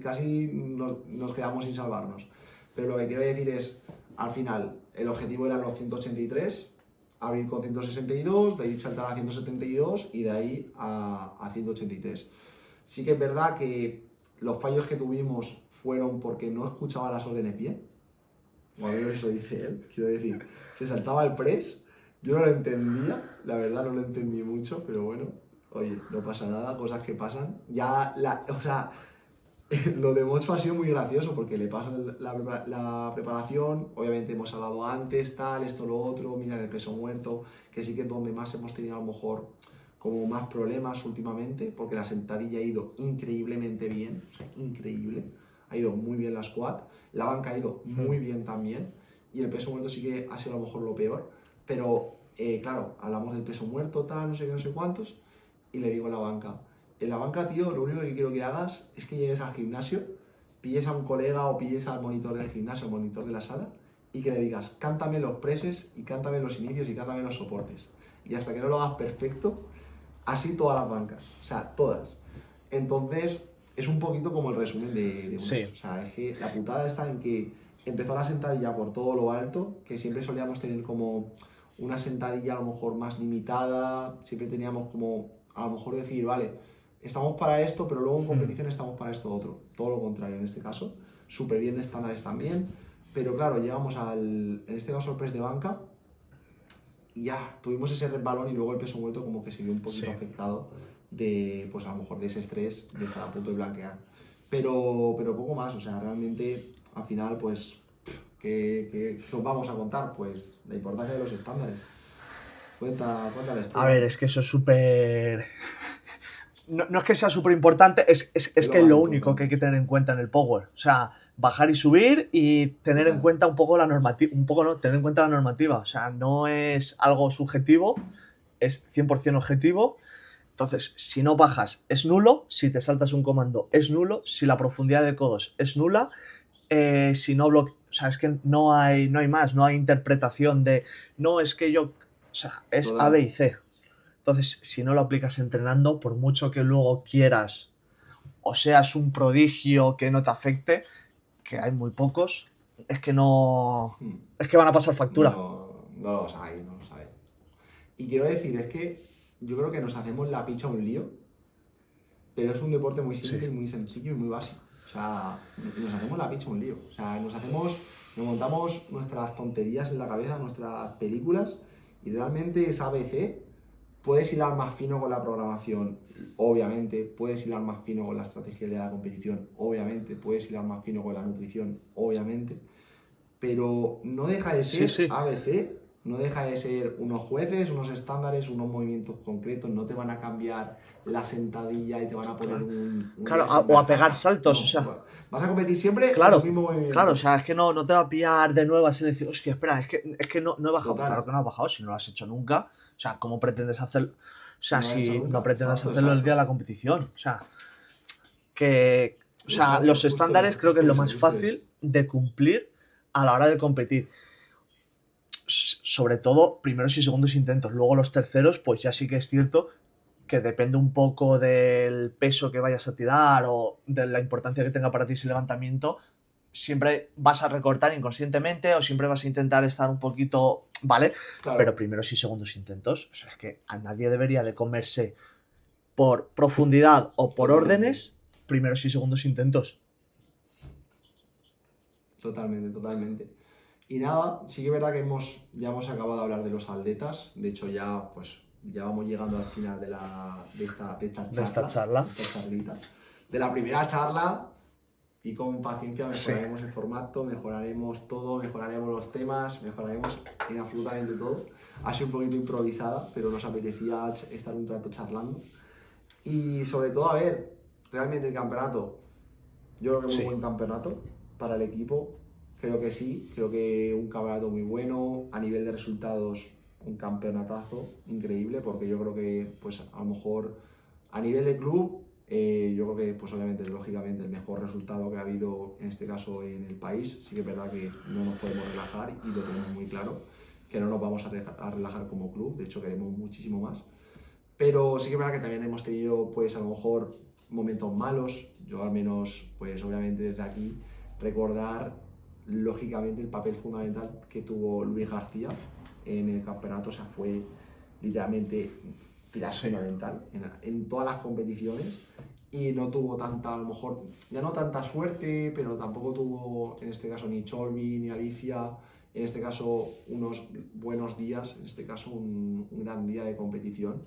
nos quedamos sin salvarnos. Pero lo que quiero decir es, al final, el objetivo eran los 183, abrir con 162, de ahí saltar a 172 y de ahí a 183. Sí que es verdad que los fallos que tuvimos fueron porque no escuchaba las órdenes bien, o al menos eso dice él, quiero decir, se saltaba el press, yo no lo entendía, la verdad no lo entendí mucho, pero bueno, oye, no pasa nada, cosas que pasan. O sea, lo de Mocho ha sido muy gracioso porque le pasa la preparación, obviamente hemos hablado antes, tal, esto, lo otro, mira el peso muerto, que sí que es donde más hemos tenido a lo mejor como más problemas últimamente, porque la sentadilla ha ido increíblemente bien, o sea, increíble, ha ido muy bien la squat, la banca ha ido muy bien también, y el peso muerto sí que ha sido a lo mejor lo peor, pero claro, hablamos del peso muerto, tal, no sé qué, no sé cuántos, y le digo en la banca, tío, lo único que quiero que hagas es que llegues al gimnasio, pilles a un colega o pilles al monitor del gimnasio, al monitor de la sala, y que le digas, cántame los presses y cántame los inicios y cántame los soportes. Y hasta que no lo hagas perfecto, así todas las bancas, o sea, todas. Entonces, es un poquito como el resumen de Sí. Unax. O sea, es que la putada está en que empezó la sentadilla por todo lo alto, que siempre solíamos tener como una sentadilla a lo mejor más limitada, siempre teníamos como a lo mejor decir, vale, estamos para esto, pero luego en competición estamos para esto otro. Todo lo contrario en este caso, súper bien de estándares también, pero claro, llegamos en este caso al press de banca, y ya, tuvimos ese resbalón y luego el peso muerto como que se vio un poquito Sí. afectado de, pues a lo mejor de ese estrés de estar a punto de blanquear. Pero poco más, o sea, realmente al final pues, ¿qué os vamos a contar? Pues la importancia de los estándares. Cuéntales tú, A ver, Dani. es que eso es súper... No es que sea súper importante, es Es lo que es más lo único que hay importante. que tener en cuenta en el Power. O sea, bajar y subir y tener en Total. cuenta un poco la normativa. Un poco no, tener en cuenta la normativa. O sea, no es algo subjetivo, es 100% objetivo. Entonces, si no bajas, es nulo. Si te saltas un comando, es nulo. Si la profundidad de codos es nula. Si no bloqueas. O sea, es que no hay más, no hay interpretación de. No, es que yo. O sea, es A, B Total. y C. Entonces, si no lo aplicas entrenando, por mucho que luego quieras o seas un prodigio que no te afecte, que hay muy pocos, es que no. Hmm. Es que van a pasar factura. No lo sabéis, no lo sabéis. Y quiero decir, es que yo creo que nos hacemos la picha un lío, pero es un deporte muy Sí. simple y muy sencillo y muy básico. O sea, nos hacemos la picha un lío. O sea, nos montamos nuestras tonterías en la cabeza, nuestras películas, y realmente es ABC. Puedes hilar más fino con la programación, obviamente. Puedes hilar más fino con la estrategia de la competición, obviamente. Puedes hilar más fino con la nutrición, obviamente. Pero no deja de Sí, ser sí. ABC, no deja de ser unos jueces, unos estándares, unos movimientos concretos. No te van a cambiar la sentadilla y te van a poner Claro. un Claro, IES en o a pegar ventaja. saltos, o No, sea. vas a competir siempre con los Claro, mismos claro, o movimientos. sea, es que no te va a pillar de nuevo así de decir, hostia, espera, es que no he bajado. Total, Claro que no has bajado, si no lo has hecho nunca. O sea, ¿cómo pretendes hacerlo? O si sea, no lo has hecho si no nunca. pretendas Exacto, hacerlo el día de exacto. la competición. O sea, que. O sea, Exacto, los estándares creo que es lo más justo eso. fácil de cumplir a la hora de competir. Sobre todo primeros y segundos intentos. Luego los terceros, pues ya sí que es cierto que depende un poco del peso que vayas a tirar o de la importancia que tenga para ti ese levantamiento, siempre vas a recortar inconscientemente o siempre vas a intentar estar un poquito, ¿vale? Claro, Pero primeros y segundos intentos, o sea, es que a nadie debería de comerse por profundidad o por totalmente. órdenes primeros y segundos intentos. Totalmente, totalmente. Y nada, sí que es verdad que ya hemos acabado de hablar de los atletas. De hecho, ya vamos llegando al final de esta De esta charla, charla. de esta charlita. De la primera charla, y con paciencia Sí. mejoraremos el formato, mejoraremos todo, mejoraremos los temas, mejoraremos en absolutamente todo. Ha sido un poquito improvisada, pero nos apetecía estar un rato charlando. Y sobre todo, a ver, realmente el campeonato, yo creo que muy Sí. buen campeonato para el equipo. Creo que sí, creo que un campeonato muy bueno. A nivel de resultados, un campeonatazo increíble, porque yo creo que, pues a lo mejor, a nivel de club, yo creo que, pues obviamente, lógicamente, el mejor resultado que ha habido, en este caso, en el país. Sí que es verdad que no nos podemos relajar y lo tenemos muy claro, que no nos vamos a relajar como club, de hecho queremos muchísimo más. Pero sí que es verdad que también hemos tenido, pues a lo mejor, momentos malos. Yo al menos, pues obviamente desde aquí, recordar lógicamente el papel fundamental que tuvo Luis García en el campeonato. O sea, fue literalmente pilar fundamental en todas las competiciones. Y no tuvo tanta, a lo mejor, ya no tanta suerte, pero tampoco tuvo, en este caso, ni Cholvi ni Alicia, en este caso, unos buenos días, en este caso, un gran día de competición.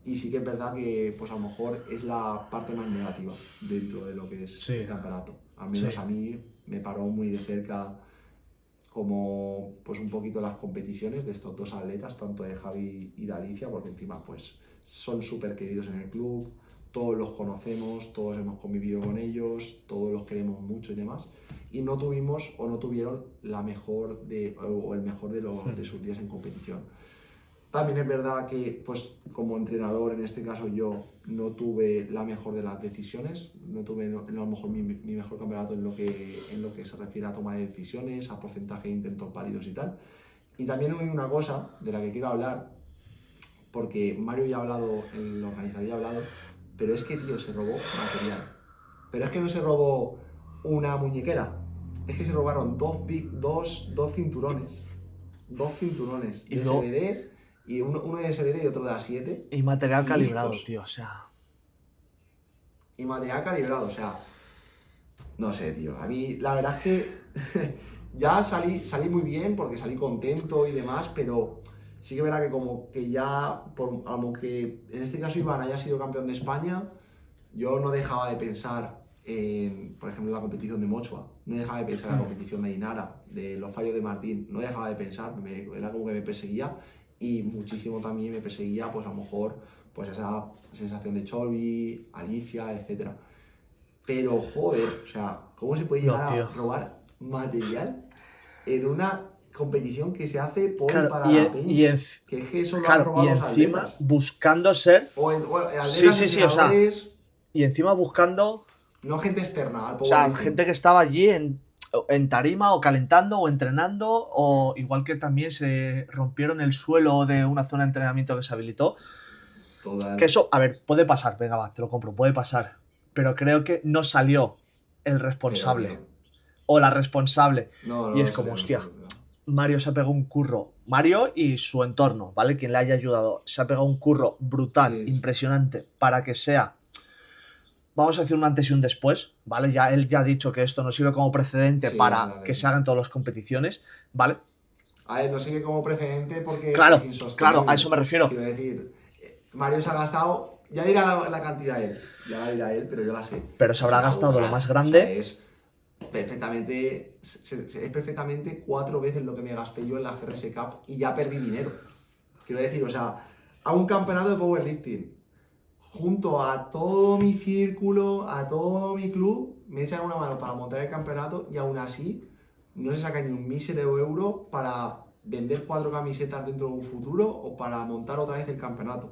Y sí que es verdad que, pues a lo mejor es la parte más negativa dentro de lo que es Sí. el campeonato. Al menos Sí. a mí me paró muy de cerca como pues un poquito las competiciones de estos dos atletas, tanto de Javi y de Alicia, porque encima pues son súper queridos en el club, todos los conocemos, todos hemos convivido con ellos, todos los queremos mucho y demás, y no tuvimos o no tuvieron la mejor o el mejor de sus días en competición. También es verdad que, pues, como entrenador, en este caso yo, no tuve la mejor de las decisiones, no tuve a lo mejor mi mejor campeonato en lo que se refiere a toma de decisiones, a porcentaje de intentos válidos y tal. Y también hay una cosa de la que quiero hablar, porque Mario ya ha hablado, el organizador ya ha hablado, pero es que, tío, se robó material. Pero es que no se robó una muñequera, es que se robaron dos cinturones. Dos cinturones Y de luego- SBD, y uno de SBD y otro de A7. Y material Y calibrado, discos. tío, o sea. Y material calibrado, o sea, no sé, tío. A mí la verdad es que ya salí muy bien porque salí contento y demás, pero Sí que verá que como que ya, aunque en este caso Iván haya sido campeón de España, yo no dejaba de pensar en, por ejemplo, la competición de Mochua, no dejaba de pensar en la competición de Ainara, de los fallos de Martín, no dejaba de pensar, era como que me perseguía y muchísimo también me perseguía, pues a lo mejor, pues esa sensación de Cholby, Alicia, etcétera. Pero joder, o sea, ¿cómo se puede llegar No, a tío. robar material en una competición que se hace por y Claro, para la peña? Que es que eso lo han claro, y robado los encima atletas. buscando ser. O Sí, atletas, sí, sí, o sea, entrenadores, y encima buscando. no gente externa al O sea, powerlifting. gente que estaba allí en tarima o calentando o entrenando, o igual que también se rompieron el suelo de una zona de entrenamiento que se habilitó. Total. Que eso, a ver, puede pasar, venga, va, te lo compro, puede pasar. Pero creo que no salió el Pero, responsable tío. o la responsable. No, Y no, es no como, salió, no hostia, salió. No. Mario se ha pegado un curro. Mario y su entorno, ¿vale? Quien le haya ayudado. Se ha pegado un curro brutal, Sí, impresionante, para que sea, vamos a decir, un antes y un después, ¿vale? Ya él ya ha dicho que esto nos sirve como precedente sí, para que se hagan todas las competiciones, ¿vale? A ver, no sirve como precedente porque es Claro, claro, a eso insostenible. me refiero. Quiero decir, Mario se ha gastado, ya dirá la cantidad él, ya la dirá él, pero yo la sé. Pero se Es habrá una gastado lo más burrada. O sea, grande. es perfectamente 4 veces lo que me gasté yo en la GRS Cup y ya perdí dinero. Quiero decir, o sea, a un campeonato de powerlifting, junto a todo mi círculo, a todo mi club, me echan una mano para montar el campeonato y aún así no se saca ni un mísero euro para vender 4 camisetas dentro de un futuro o para montar otra vez el campeonato.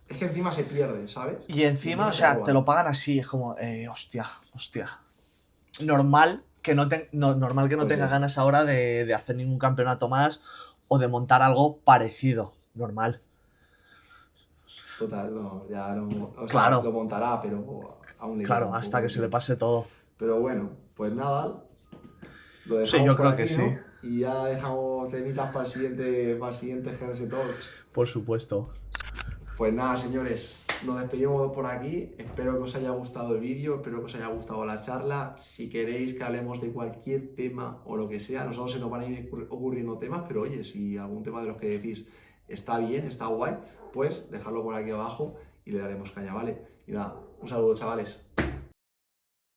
Es que encima se pierde, ¿sabes? Y encima, o se sea, te roban. lo pagan así, es como, hostia. Normal que normal que no Pues tenga eso. ganas ahora de hacer ningún campeonato más o de montar algo parecido. Normal. Total, no, ya no. O sea, lo Claro, montará, pero aún le queda claro, un hasta poco que de se le tiempo. pase todo. Pero bueno, pues nada, lo Sí, dejamos yo por creo que aquí, sí. ¿no? Y ya dejamos temitas para el siguiente GS Talks. Por supuesto. Pues nada, señores, nos despedimos por aquí. Espero que os haya gustado el vídeo, espero que os haya gustado la charla. Si queréis que hablemos de cualquier tema o lo que sea, nosotros se nos van a ir ocurriendo temas, pero oye, si algún tema de los que decís está bien, está guay, pues dejadlo por aquí abajo y le daremos caña, ¿vale? Y nada, un saludo, chavales.